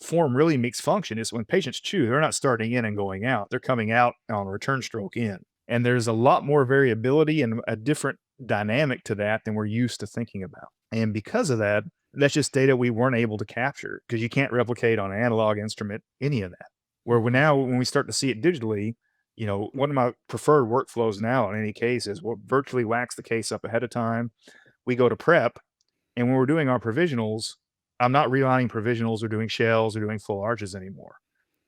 form really meets function is when patients chew, they're not starting in and going out. They're coming out on a return stroke in. And there's a lot more variability and a different dynamic to that than we're used to thinking about. And because of that, that's just data we weren't able to capture because you can't replicate on an analog instrument any of that. Where when we start to see it digitally, one of my preferred workflows now in any case is we'll virtually wax the case up ahead of time. We go to prep, and when we're doing our provisionals, I'm not relining provisionals or doing shells or doing full arches anymore.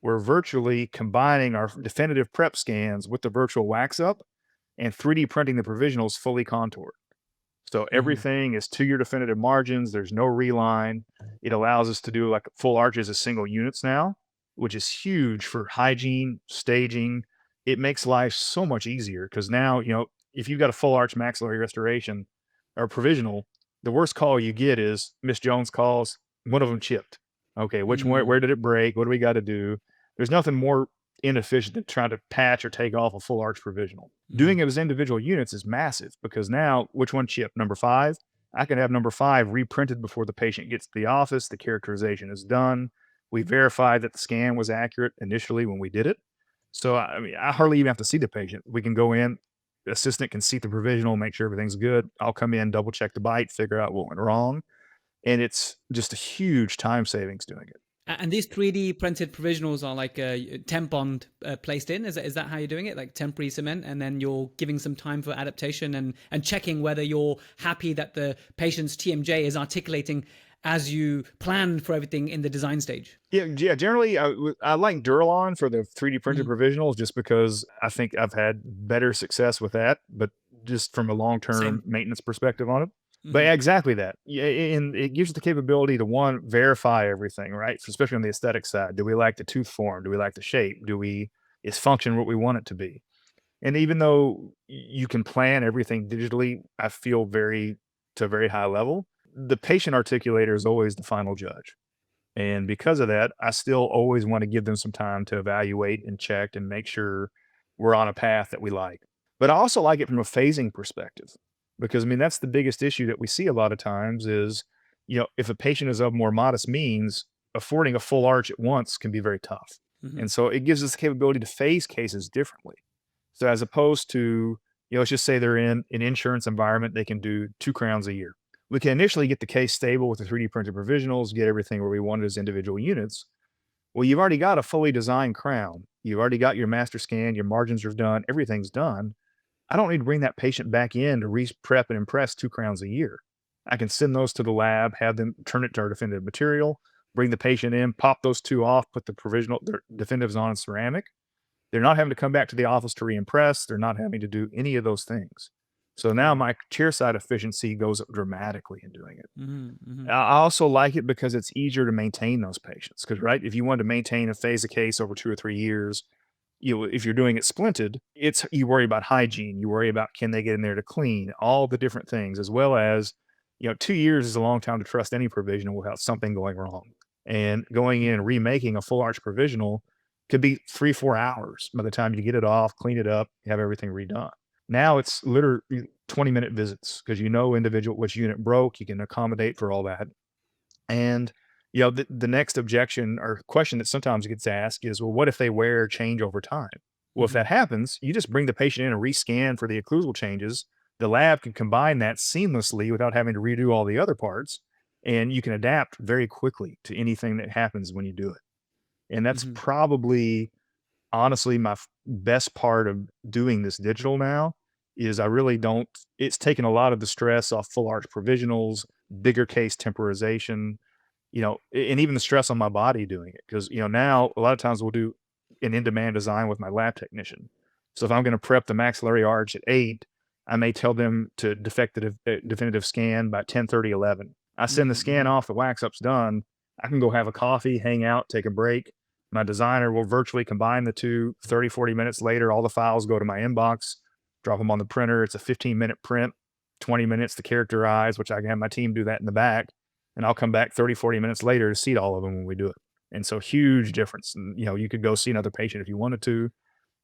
We're virtually combining our definitive prep scans with the virtual wax up and 3D printing the provisionals fully contoured. So everything is to your definitive margins. There's no reline. It allows us to do like full arches as single units now, which is huge for hygiene, staging. It makes life so much easier because now, if you've got a full arch maxillary restoration or provisional, the worst call you get is Miss Jones calls, one of them chipped. Okay, which one, where did it break? What do we got to do? There's nothing more inefficient than trying to patch or take off a full arch provisional. Doing it as individual units is massive because now, which one chipped? Number 5? I can have number 5 reprinted before the patient gets to the office. The characterization is done. We verified that the scan was accurate initially when we did it. So, I hardly even have to see the patient. We can go in, the assistant can see the provisional, make sure everything's good. I'll come in, double check the bite, figure out what went wrong. And it's just a huge time savings doing it. And these 3D printed provisionals are like temp bond placed in. Is that how you're doing it? Like temporary cement, and then you're giving some time for adaptation and checking whether you're happy that the patient's TMJ is articulating as you planned for everything in the design stage. Yeah. Generally, I like Duralon for the 3D printed Mhm. provisionals just because I think I've had better success with that, but just from a long Same. term maintenance perspective on it. But Hmm. yeah, exactly that. Yeah, and it gives you the capability to one verify everything, right? Especially on the aesthetic side. Do we like the tooth form? Do we like the shape? Is function what we want it to be? And even though you can plan everything digitally, I feel to a very high level. The patient articulator is always the final judge. And because of that, I still always want to give them some time to evaluate and check and make sure we're on a path that we like. But I also like it from a phasing perspective because I mean that's the biggest issue that we see a lot of times is, if a patient is of more modest means, affording a full arch at once can be very tough. Hmm. And so it gives us the capability to phase cases differently. So as opposed to, let's just say they're in an insurance environment, they can do 2 crowns a year. We can initially get the case stable with the 3D printed provisionals, get everything where we want it as individual units. Well, you've already got a fully designed crown. You've already got your master scan, your margins are done, everything's done. I don't need to bring that patient back in to re-prep and impress 2 crowns a year. I can send those to the lab, have them turn it to our definitive material, bring the patient in, pop those two off, put their definitives on in ceramic. They're not having to come back to the office to reimpress. They're not having to do any of those things. So now Wow. my chairside efficiency goes up dramatically in doing it. Hmm. Hmm. I also like it because it's easier to maintain those patients. Because right, if you want to maintain a phase of case over 2 or 3 years, if you're doing it splinted, you worry about hygiene, you worry about can they get in there to clean, all the different things, as well as 2 years is a long time to trust any provisional without something going wrong. And going in and remaking a full arch provisional could be 3 4 hours by the time you get it off, clean it up, have everything redone. Now it's literally 20-minute visits because individual which unit broke, you can accommodate for all that. And the next objection or question that sometimes gets asked is, well, what if they wear or change over time? Well, if Hmm. that happens, you just bring the patient in and rescan for the occlusal changes. The lab can combine that seamlessly without having to redo all the other parts, and you can adapt very quickly to anything that happens when you do it. And that's Hmm. probably honestly my best part of doing this digital now is I really don't. It's taken a lot of the stress off full arch provisionals, bigger case temporization, and even the stress on my body doing it. Because, now a lot of times we'll do an in-demand design with my lab technician. So if I'm going to prep the maxillary arch at 8, I may tell them to defect the definitive scan by 10:30, 11. I send the scan Hmm. off, the wax up's done. I can go have a coffee, hang out, take a break. My designer will virtually combine the two. 30, 40 minutes later, all the files go to my inbox, drop them on the printer. It's a 15-minute print, 20 minutes to characterize, which I can have my team do that in the back, and I'll come back 30, 40 minutes later to seat all of them when we do it. And so huge difference. And, you could go see another patient if you wanted to.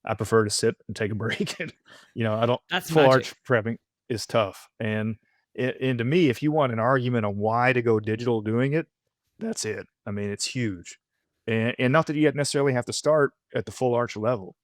I prefer to sit and take a break. And, I don't, That's full magic. arch prepping is tough. And to me, if you want an argument on why to go digital doing it, that's it. I mean, it's huge. And not that you necessarily have to start at the full arch level.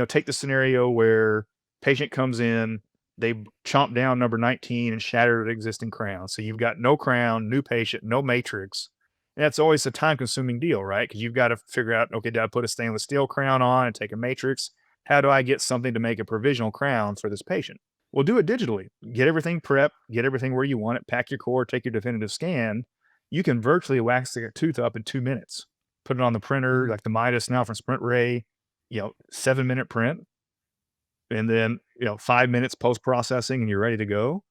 Take the scenario where patient comes in, they chomp down number 19 and shatter the existing crown. So you've got no crown, new patient, no matrix. And that's always a time consuming deal, right? Because you've got to figure out, okay, did I put a stainless steel crown on and take a matrix? How do I get something to make a provisional crown for this patient? Well, do it digitally. Get everything prepped, get everything where you want it, pack your core, take your definitive scan. You can virtually wax the tooth up in 2 minutes. Put it on the printer, Mhm. like the Midas now from Sprint Ray, 7-minute print, and then 5 minutes post processing and you're ready to go.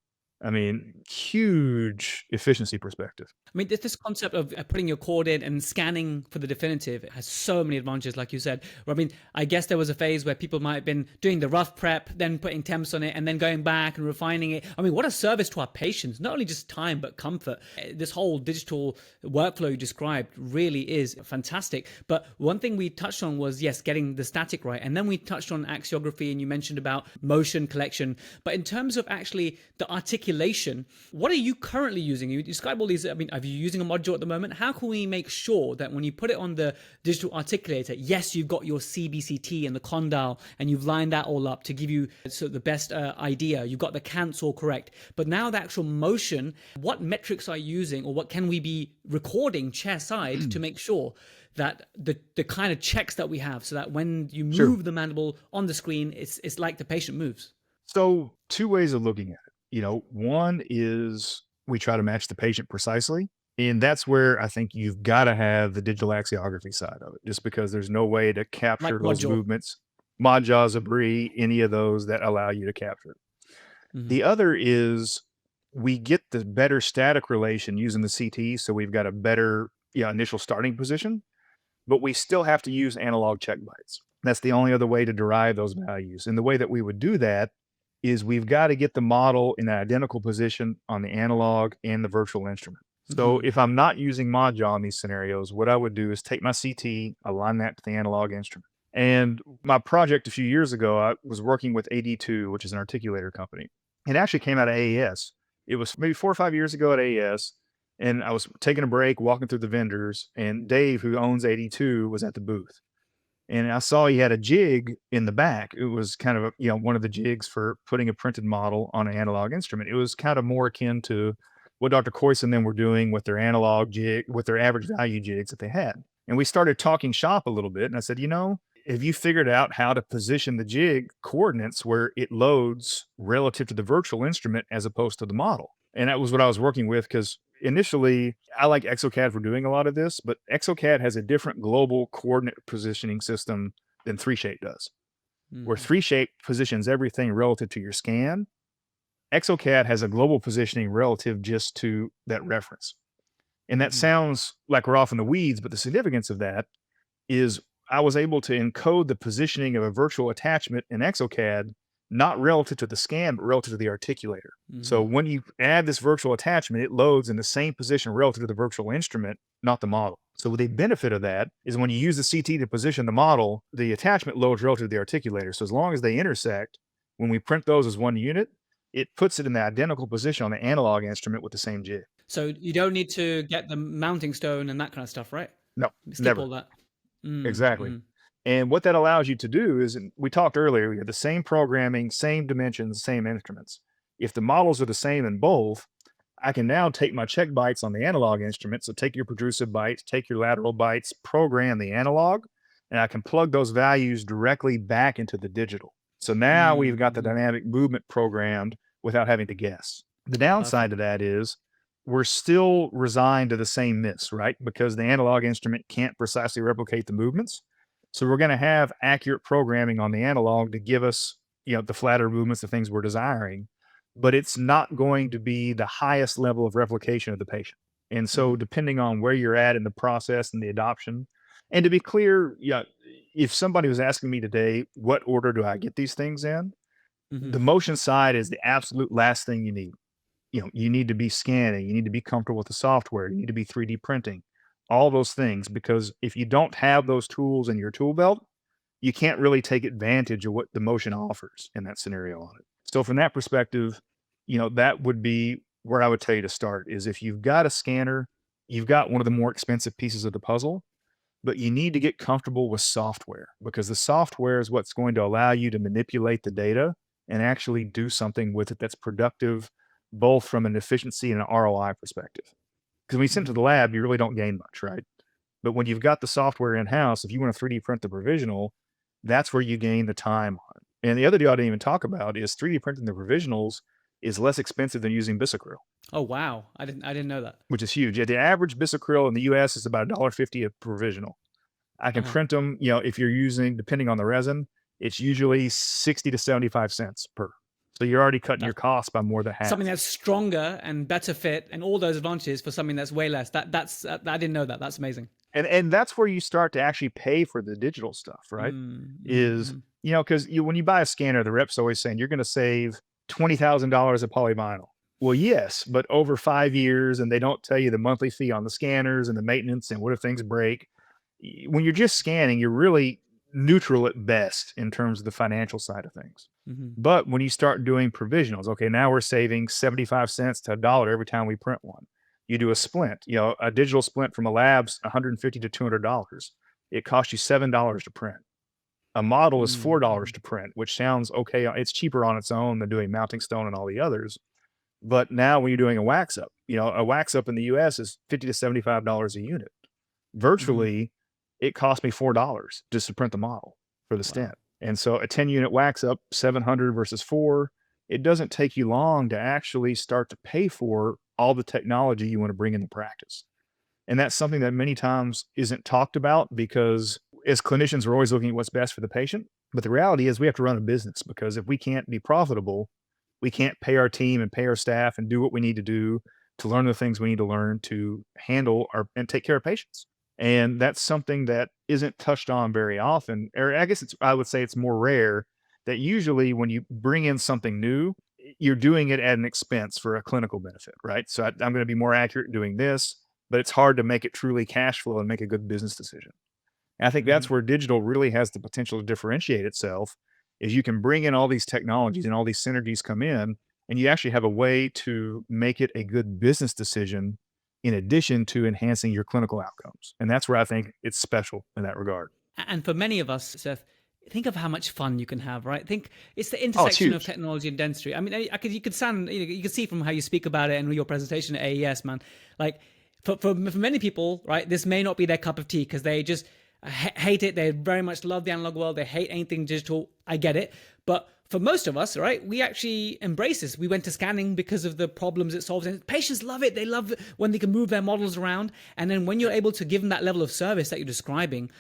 I mean, huge efficiency perspective. I mean, this concept of putting your cord in and scanning for the definitive has so many advantages, like you said. I mean, I guess there was a phase where people might have been doing the rough prep, then putting temps on it, and then going back and refining it. I mean, what a service to our patients, not only just time, but comfort. This whole digital workflow you described really is fantastic. But one thing we touched on was, yes, getting the static right. And then we touched on axiography, and you mentioned about motion collection. But in terms of actually the articulation, articulation. What are you currently using? You describe all these. I mean, are you using a module at the moment? How can we make sure that when you put it on the digital articulator, yes, you've got your CBCT and the condyle, and you've lined that all up to give you sort of the best idea. You've got the cants all correct. But now the actual motion, what metrics are you using, or what can we be recording chair side to make sure that the kind of checks that we have, so that when you move the mandible on the screen, it's like the patient moves? So 2 ways of looking at it. One is we try to match the patient precisely. And that's where I think you've got to have the digital axiography side of it, just because there's no way to capture Like those module. movements, mod, jaws, abri, any of those that allow you to capture it. The other is we get the better static relation using the CT. So we've got a better initial starting position, but we still have to use analog check bites. That's the only other way to derive those values. And the way that we would do that is we've got to get the model in an identical position on the analog and the virtual instrument. So if I'm not using ModJaw in these scenarios, what I would do is take my CT, align that to the analog instrument. And my project a few years ago, I was working with AD2, which is an articulator company. It actually came out of AES. It was maybe 4 or 5 years ago at AES. And I was taking a break, walking through the vendors, and Dave, who owns AD2, was at the booth. And I saw he had a jig in the back. It was kind of one of the jigs for putting a printed model on an analog instrument. It was kind of more akin to what Dr. Coyce and them were doing with their analog jig, with their average value jigs that they had. And we started talking shop a little bit. And I said, have you figured out how to position the jig coordinates where it loads relative to the virtual instrument as opposed to the model? And that was what I was working with, because initially I like Exocad for doing a lot of this, but Exocad has a different global coordinate positioning system than 3Shape does. Where 3Shape positions everything relative to your scan, Exocad has a global positioning relative just to that reference. And that sounds like we're off in the weeds, but the significance of that is I was able to encode the positioning of a virtual attachment in Exocad, not relative to the scan, but relative to the articulator. So when you add this virtual attachment, it loads in the same position relative to the virtual instrument, not the model. So the benefit of that is when you use the CT to position the model, the attachment loads relative to the articulator. So as long as they intersect, when we print those as one unit, it puts it in the identical position on the analog instrument with the same jig. So you don't need to get the mounting stone and that kind of stuff, right? No, Skip never. all that. Exactly. And what that allows you to do is, and we talked earlier, we have the same programming, same dimensions, same instruments. If the models are the same in both, I can now take my check bites on the analog instrument. So take your protrusive bites, take your lateral bites, program the analog, and I can plug those values directly back into the digital. So now we've got the dynamic movement programmed without having to guess. The downside to that is we're still resigned to the same miss, right? Because the analog instrument can't precisely replicate the movements. So we're going to have accurate programming on the analog to give us, the flatter movements, the things we're desiring, but it's not going to be the highest level of replication of the patient. And so depending on where you're at in the process and the adoption, and to be clear, if somebody was asking me today, what order do I get these things in? The motion side is the absolute last thing you need. You need to be scanning, you need to be comfortable with the software, you need to be 3D printing, all those things, because if you don't have those tools in your tool belt, you can't really take advantage of what the motion offers in that scenario on it. So from that perspective, that would be where I would tell you to start is if you've got a scanner, you've got one of the more expensive pieces of the puzzle, but you need to get comfortable with software because the software is what's going to allow you to manipulate the data and actually do something with it that's productive, both from an efficiency and an ROI perspective. Because when you send it to the lab, you really don't gain much, right? But when you've got the software in-house, if you want to 3D print the provisional, that's where you gain the time on it. And the other deal I didn't even talk about is 3D printing the provisionals is less expensive than using bisacryl. Oh, wow. I didn't know that. Which is huge. Yeah, the average bisacryl in the US is about $1.50 a provisional. I can print them, if you're using, depending on the resin, it's usually 60 to 75 cents per. So you're already cutting your costs by more than half. Something that's stronger and better fit and all those advantages for something that's way less. That's I didn't know that. That's amazing. And that's where you start to actually pay for the digital stuff, right? Is, because when you buy a scanner, the rep's always saying you're going to save $20,000 of polyvinyl. Well, yes, but over 5 years, and they don't tell you the monthly fee on the scanners and the maintenance and what if things break. When you're just scanning, you're really neutral at best in terms of the financial side of things. But when you start doing provisionals, okay, now we're saving 75 cents to $1 every time we print one. You do a splint, a digital splint from a lab's $150 to $200. It costs you $7 to print. A model is $4 to print, which sounds okay. It's cheaper on its own than doing mounting stone and all the others. But now when you're doing a wax up, a wax up in the US is $50 to $75 a unit. Virtually, it cost me $4 just to print the model for the stent. And so a 10 unit wax up, 700 versus 4, it doesn't take you long to actually start to pay for all the technology you want to bring into practice. And that's something that many times isn't talked about, because as clinicians, we're always looking at what's best for the patient. But the reality is we have to run a business, because if we can't be profitable, we can't pay our team and pay our staff and do what we need to do to learn the things we need to learn to handle and take care of patients. And that's something that isn't touched on very often. Or I guess I would say it's more rare that usually when you bring in something new, you're doing it at an expense for a clinical benefit, right? So I'm going to be more accurate doing this, but it's hard to make it truly cash flow and make a good business decision. And I think that's where digital really has the potential to differentiate itself, is you can bring in all these technologies and all these synergies come in, and you actually have a way to make it a good business decision in addition to enhancing your clinical outcomes. And that's where I think it's special in that regard. And for many of us, Seth, think of how much fun you can have, right? Think it's the it's intersection of huge. technology and dentistry. I mean, you could sound, you can see from how you speak about it and your presentation at AES, man. Like for many people, right, this may not be their cup of tea because they just hate it. They very much love the analog world. They hate anything digital. I get it. But for most of us, right, we actually embrace this. We went to scanning because of the problems it solves. And patients love it. They love when they can move their models around. And then when you're able to give them that level of service that you're describing,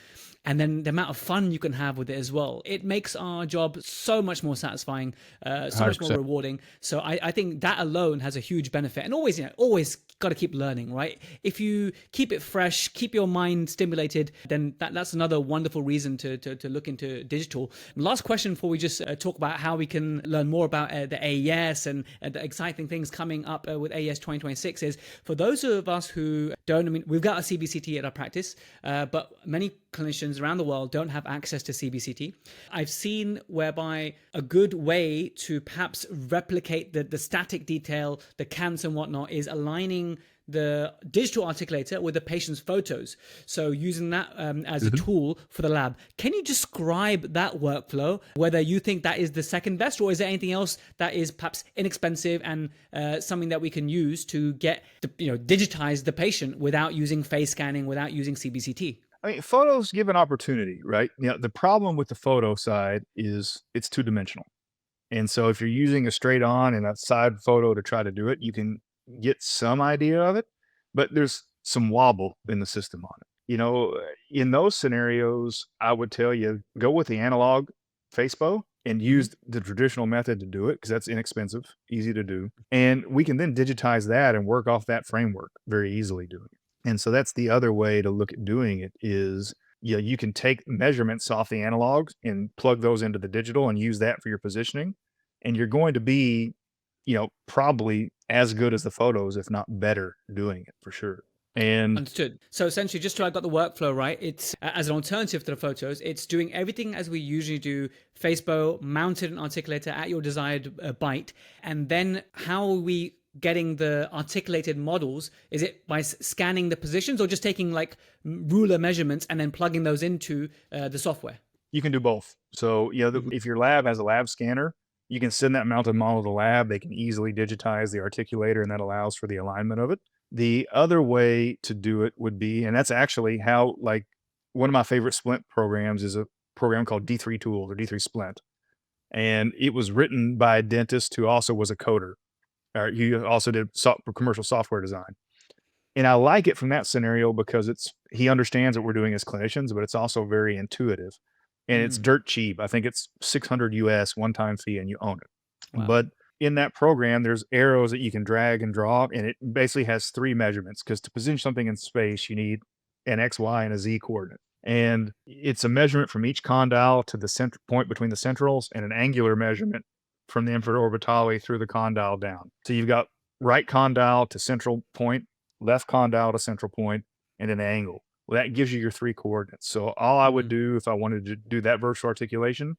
and then the amount of fun you can have with it as well, it makes our job so much more satisfying, so much more 100%. rewarding. So I think that alone has a huge benefit. And always got to keep learning, right? If you keep it fresh, keep your mind stimulated, then that's another wonderful reason to look into digital. Last question before we just talk about how we can learn more about the AES and the exciting things coming up with AES 2026 is, for those of us who don't, I mean, we've got a CBCT at our practice, but many clinicians around the world don't have access to CBCT. I've seen whereby a good way to perhaps replicate the static detail, the cants and whatnot, is aligning the digital articulator with the patient's photos. So using that as a tool for the lab. Can you describe that workflow, whether you think that is the second best, or is there anything else that is perhaps inexpensive and something that we can use to get, digitize the patient without using face scanning, without using CBCT? I mean, photos give an opportunity, right? The problem with the photo side is it's two-dimensional. And so if you're using a straight on and a side photo to try to do it, you can get some idea of it, but there's some wobble in the system on it. In those scenarios, I would tell you, go with the analog facebow and use the traditional method to do it, because that's inexpensive, easy to do. And we can then digitize that and work off that framework very easily doing it. And so that's the other way to look at doing it is, you can take measurements off the analog and plug those into the digital and use that for your positioning. And you're going to be, probably as good as the photos, if not better, doing it for sure. And Understood. So essentially, just so I got the workflow right, it's as an alternative to the photos, it's doing everything as we usually do: facebow, mounted an articulator at your desired bite, and then how are we getting the articulated models? Is it by scanning the positions, or just taking like ruler measurements and then plugging those into the software? you can do both. So, if your lab has a lab scanner, you can send that mounted model to the lab. They can easily digitize the articulator, and that allows for the alignment of it. The other way to do it would be, and that's actually how, like, one of my favorite splint programs is a program called D3 Tools or D3 Splint. And it was written by a dentist who also was a coder. He also did commercial software design. And I like it from that scenario because he understands what we're doing as clinicians, but it's also very intuitive. And it's dirt cheap. I think it's $600 US one-time fee, and you own it. Wow. But in that program, there's arrows that you can drag and drop, and it basically has 3 measurements, because to position something in space, you need an X, Y, and a Z coordinate. And it's a measurement from each condyle to the center point between the centrals, and an angular measurement from the infraorbitale through the condyle down. So you've got right condyle to central point, left condyle to central point, and an angle. Well, that gives you your 3 coordinates. So all I would do if I wanted to do that virtual articulation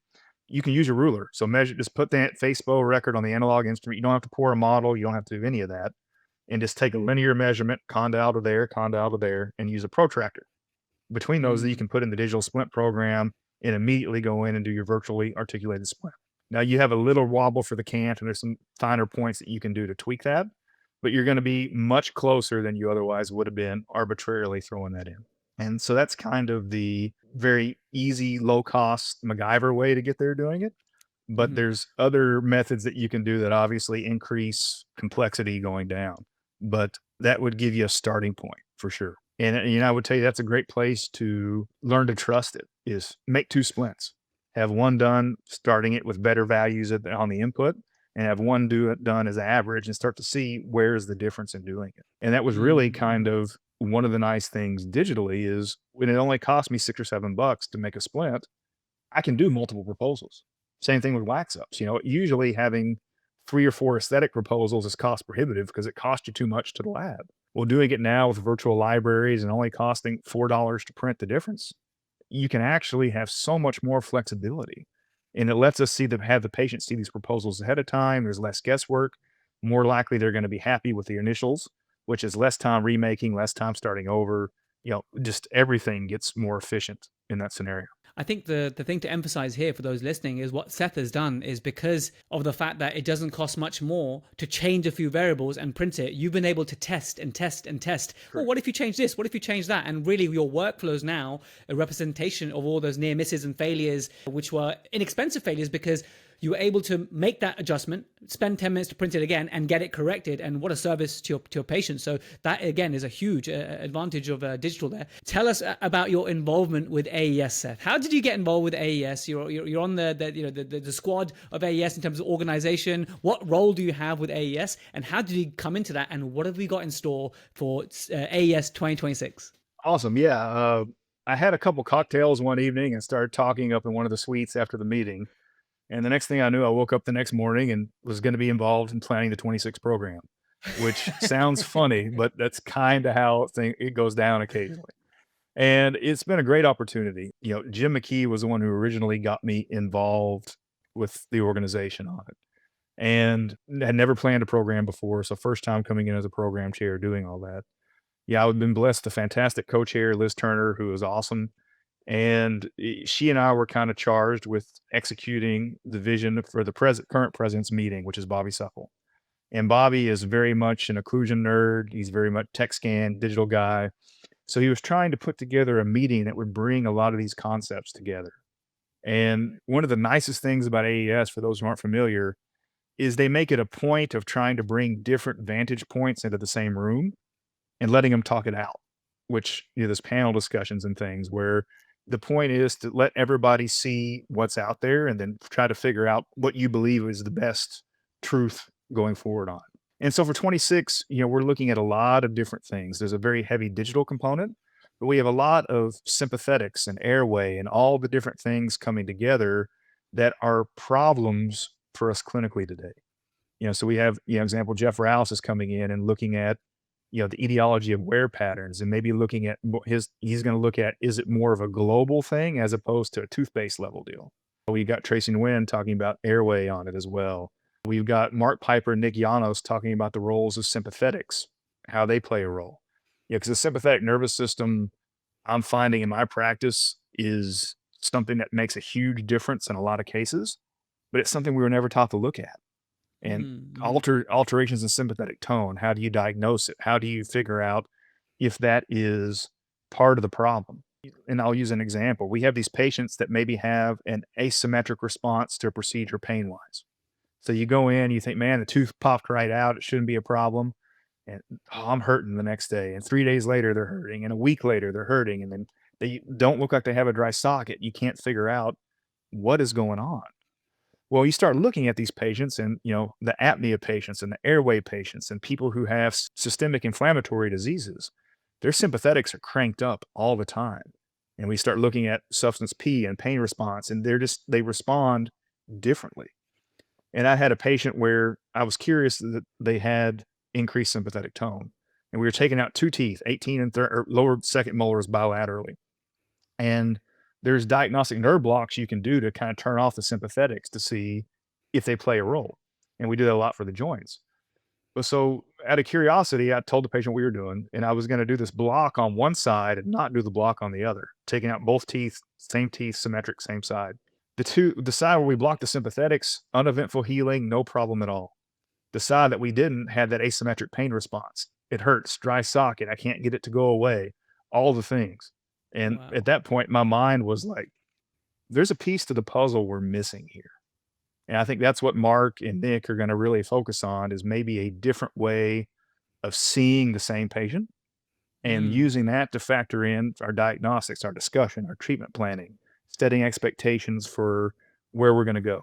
you can use your ruler. So measure, just put that facebow record on the analog instrument. You don't have to pour a model. You don't have to do any of that. And just take a linear measurement, condyle to there, and use a protractor. Between those, that you can put in the digital splint program and immediately go in and do your virtually articulated splint. Now you have a little wobble for the cant, and there's some finer points that you can do to tweak that, but you're going to be much closer than you otherwise would have been arbitrarily throwing that in. And so that's kind of the very easy, low cost MacGyver way to get there doing it. But there's other methods that you can do that obviously increase complexity going down. But that would give you a starting point for sure. And I would tell you that's a great place to learn to trust it, is make 2 splints. Have one done starting it with better values on the input, and have one done as average, and start to see where's the difference in doing it. And that was really kind of one of the nice things digitally, is when it only cost me $6 or $7 to make a splint, I can do multiple proposals. Same thing with wax ups. Usually having 3 or 4 aesthetic proposals is cost prohibitive because it costs you too much to the lab. Well, doing it now with virtual libraries and only costing $4 to print the difference, you can actually have so much more flexibility. And it lets us have the patient see these proposals ahead of time. There's less guesswork. More likely they're going to be happy with the initials, which is less time remaking, less time starting over. Just everything gets more efficient in that scenario. I think the thing to emphasize here for those listening is what Seth has done is, because of the fact that it doesn't cost much more to change a few variables and print it, you've been able to test and test and test. Well, what if you change this? What if you change that? And really your workflow is now a representation of all those near misses and failures, which were inexpensive failures because you were able to make that adjustment, spend 10 minutes to print it again and get it corrected. And what a service to your patients. So that again is a huge advantage of digital there. Tell us about your involvement with AES, Seth. How did you get involved with AES? You're on the squad of AES in terms of organization. What role do you have with AES, and how did you come into that? And what have we got in store for AES 2026? Awesome. Yeah. I had a couple cocktails one evening and started talking up in one of the suites after the meeting. And the next thing I knew, I woke up the next morning and was going to be involved in planning the 26 program, which sounds funny, but that's kind of how it goes down occasionally. And it's been a great opportunity. Jim McKee was the one who originally got me involved with the organization on it, and had never planned a program before. So first time coming in as a program chair, doing all that. Yeah, I've been blessed. A fantastic co-chair, Liz Turner, who was awesome. And she and I were kind of charged with executing the vision for the current president's meeting, which is Bobby Suckle. And Bobby is very much an occlusion nerd. He's very much tech scan, digital guy. So he was trying to put together a meeting that would bring a lot of these concepts together. And one of the nicest things about AES, for those who aren't familiar, is they make it a point of trying to bring different vantage points into the same room and letting them talk it out, which, there's panel discussions and things where the point is to let everybody see what's out there and then try to figure out what you believe is the best truth going forward on. And so for 26, we're looking at a lot of different things. There's a very heavy digital component, but we have a lot of sympathetics and airway and all the different things coming together that are problems for us clinically today. So we have, example, Jeff Rouse is coming in and looking at the etiology of wear patterns, and maybe looking at he's going to look at, is it more of a global thing as opposed to a toothpaste level deal? We got Tracy Nguyen talking about airway on it as well. We've got Mark Piper and Nick Llanos talking about the roles of sympathetics, how they play a role. Because the sympathetic nervous system, I'm finding in my practice, is something that makes a huge difference in a lot of cases, but it's something we were never taught to look at. And alterations in sympathetic tone, how do you diagnose it? How do you figure out if that is part of the problem? And I'll use an example. We have these patients that maybe have an asymmetric response to a procedure pain-wise. So you go in, you think, man, the tooth popped right out. It shouldn't be a problem. And I'm hurting the next day. And 3 days later, they're hurting. And a week later, they're hurting. And then they don't look like they have a dry socket. You can't figure out what is going on. Well, you start looking at these patients and, the apnea patients and the airway patients and people who have systemic inflammatory diseases, their sympathetics are cranked up all the time. And we start looking at substance P and pain response, and they respond differently. And I had a patient where I was curious that they had increased sympathetic tone, and we were taking out 2 teeth, 18 and lower second molars bilaterally. And there's diagnostic nerve blocks you can do to kind of turn off the sympathetics to see if they play a role. And we do that a lot for the joints. But so out of curiosity, I told the patient what we were doing, and I was going to do this block on one side and not do the block on the other, taking out both teeth, symmetric, same side. The side where we blocked the sympathetics, uneventful healing, no problem at all. The side that we didn't had that asymmetric pain response. It hurts, dry socket, I can't get it to go away, all the things. And Wow. at that point, my mind was like, there's a piece to the puzzle we're missing here. And I think that's what Mark and Nick are going to really focus on, is maybe a different way of seeing the same patient and using that to factor in our diagnostics, our discussion, our treatment planning, setting expectations for where we're going to go.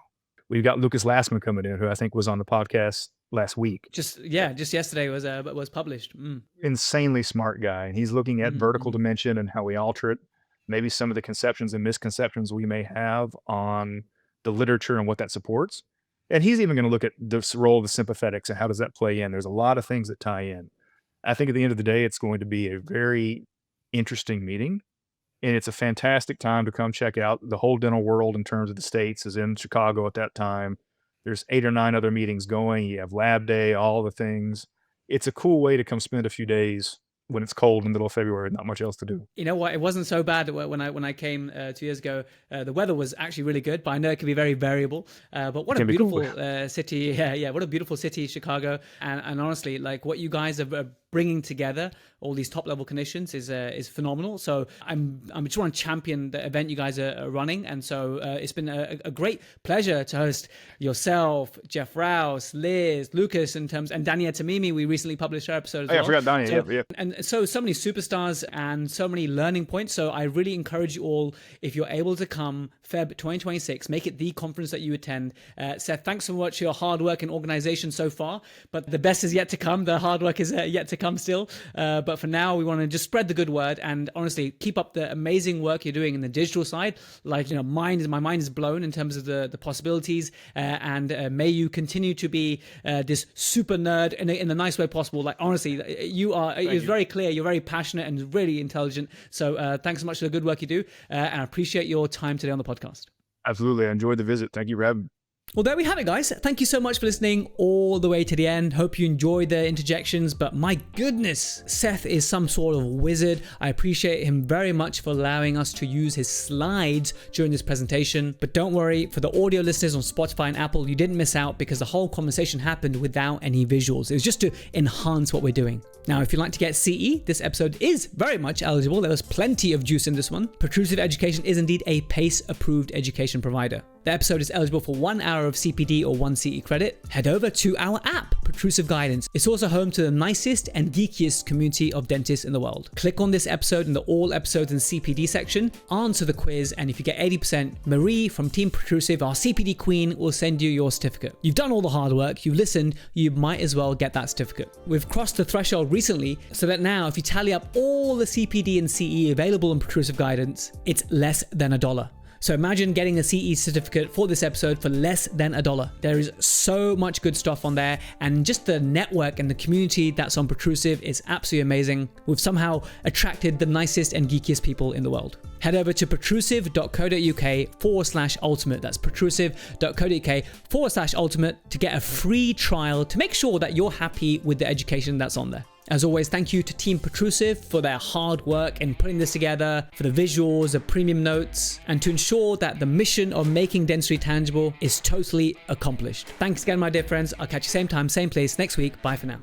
We've got Lucas Lassman coming in, who I think was on the podcast last week. Just yesterday was published. Insanely smart guy. And he's looking at vertical dimension and how we alter it. Maybe some of the conceptions and misconceptions we may have on the literature and what that supports. And he's even going to look at the role of the sympathetics and how does that play in. There's a lot of things that tie in. I think at the end of the day, it's going to be a very interesting meeting. And it's a fantastic time to come check out. The whole dental world in terms of the states is in Chicago at that time. There's 8 or 9 other meetings going. You have lab day, all the things. It's a cool way to come spend a few days when it's cold in the middle of February, not much else to do. You know what? It wasn't so bad when I came 2 years ago. The weather was actually really good, but I know it can be very variable. But what a beautiful city! Yeah, what a beautiful city, Chicago. And honestly, like what you guys are bringing together, all these top level clinicians, is phenomenal. So I just want to champion the event you guys are running. And so it's been a great pleasure to host yourself, Jeff Rouse, Liz, Lucas, and Dania Tamimi. We recently published our episode as well. I forgot Dania. So, yeah. And so many superstars and so many learning points. So I really encourage you all, if you're able to come Feb 2026, make it the conference that you attend. Seth, thanks so much for your hard work and organization so far, but the best is yet to come. The hard work is yet to come still. But for now, we want to just spread the good word and honestly keep up the amazing work you're doing in the digital side. Like, my mind is blown in terms of the possibilities, and may you continue to be this super nerd in the nice way possible. Like, honestly, it's very clear you're very passionate and really intelligent. So thanks so much for the good work you do, and I appreciate your time today on the podcast. Absolutely. I enjoyed the visit. Thank you for having me. Well, there we have it, guys. Thank you so much for listening all the way to the end. Hope you enjoyed the interjections, but my goodness, Seth is some sort of wizard. I appreciate him very much for allowing us to use his slides during this presentation. But don't worry, for the audio listeners on Spotify and Apple, you didn't miss out because the whole conversation happened without any visuals. It was just to enhance what we're doing. Now, if you'd like to get CE, this episode is very much eligible. There was plenty of juice in this one. Protrusive Education is indeed a PACE-approved education provider. The episode is eligible for 1 hour of CPD or 1 CE credit. Head over to our app, Protrusive Guidance. It's also home to the nicest and geekiest community of dentists in the world. Click on this episode in the All Episodes and CPD section, answer the quiz, and if you get 80%, Marie from Team Protrusive, our CPD queen, will send you your certificate. You've done all the hard work, you've listened, you might as well get that certificate. We've crossed the threshold recently, so that now if you tally up all the CPD and CE available in Protrusive Guidance, it's less than $1. So imagine getting a CE certificate for this episode for less than $1. There is so much good stuff on there, and just the network and the community that's on Protrusive is absolutely amazing. We've somehow attracted the nicest and geekiest people in the world. Head over to protrusive.co.uk/ultimate. That's protrusive.co.uk/ultimate to get a free trial to make sure that you're happy with the education that's on there. As always, thank you to Team Protrusive for their hard work in putting this together, for the visuals, the premium notes, and to ensure that the mission of making dentistry tangible is totally accomplished. Thanks again, my dear friends. I'll catch you same time, same place next week. Bye for now.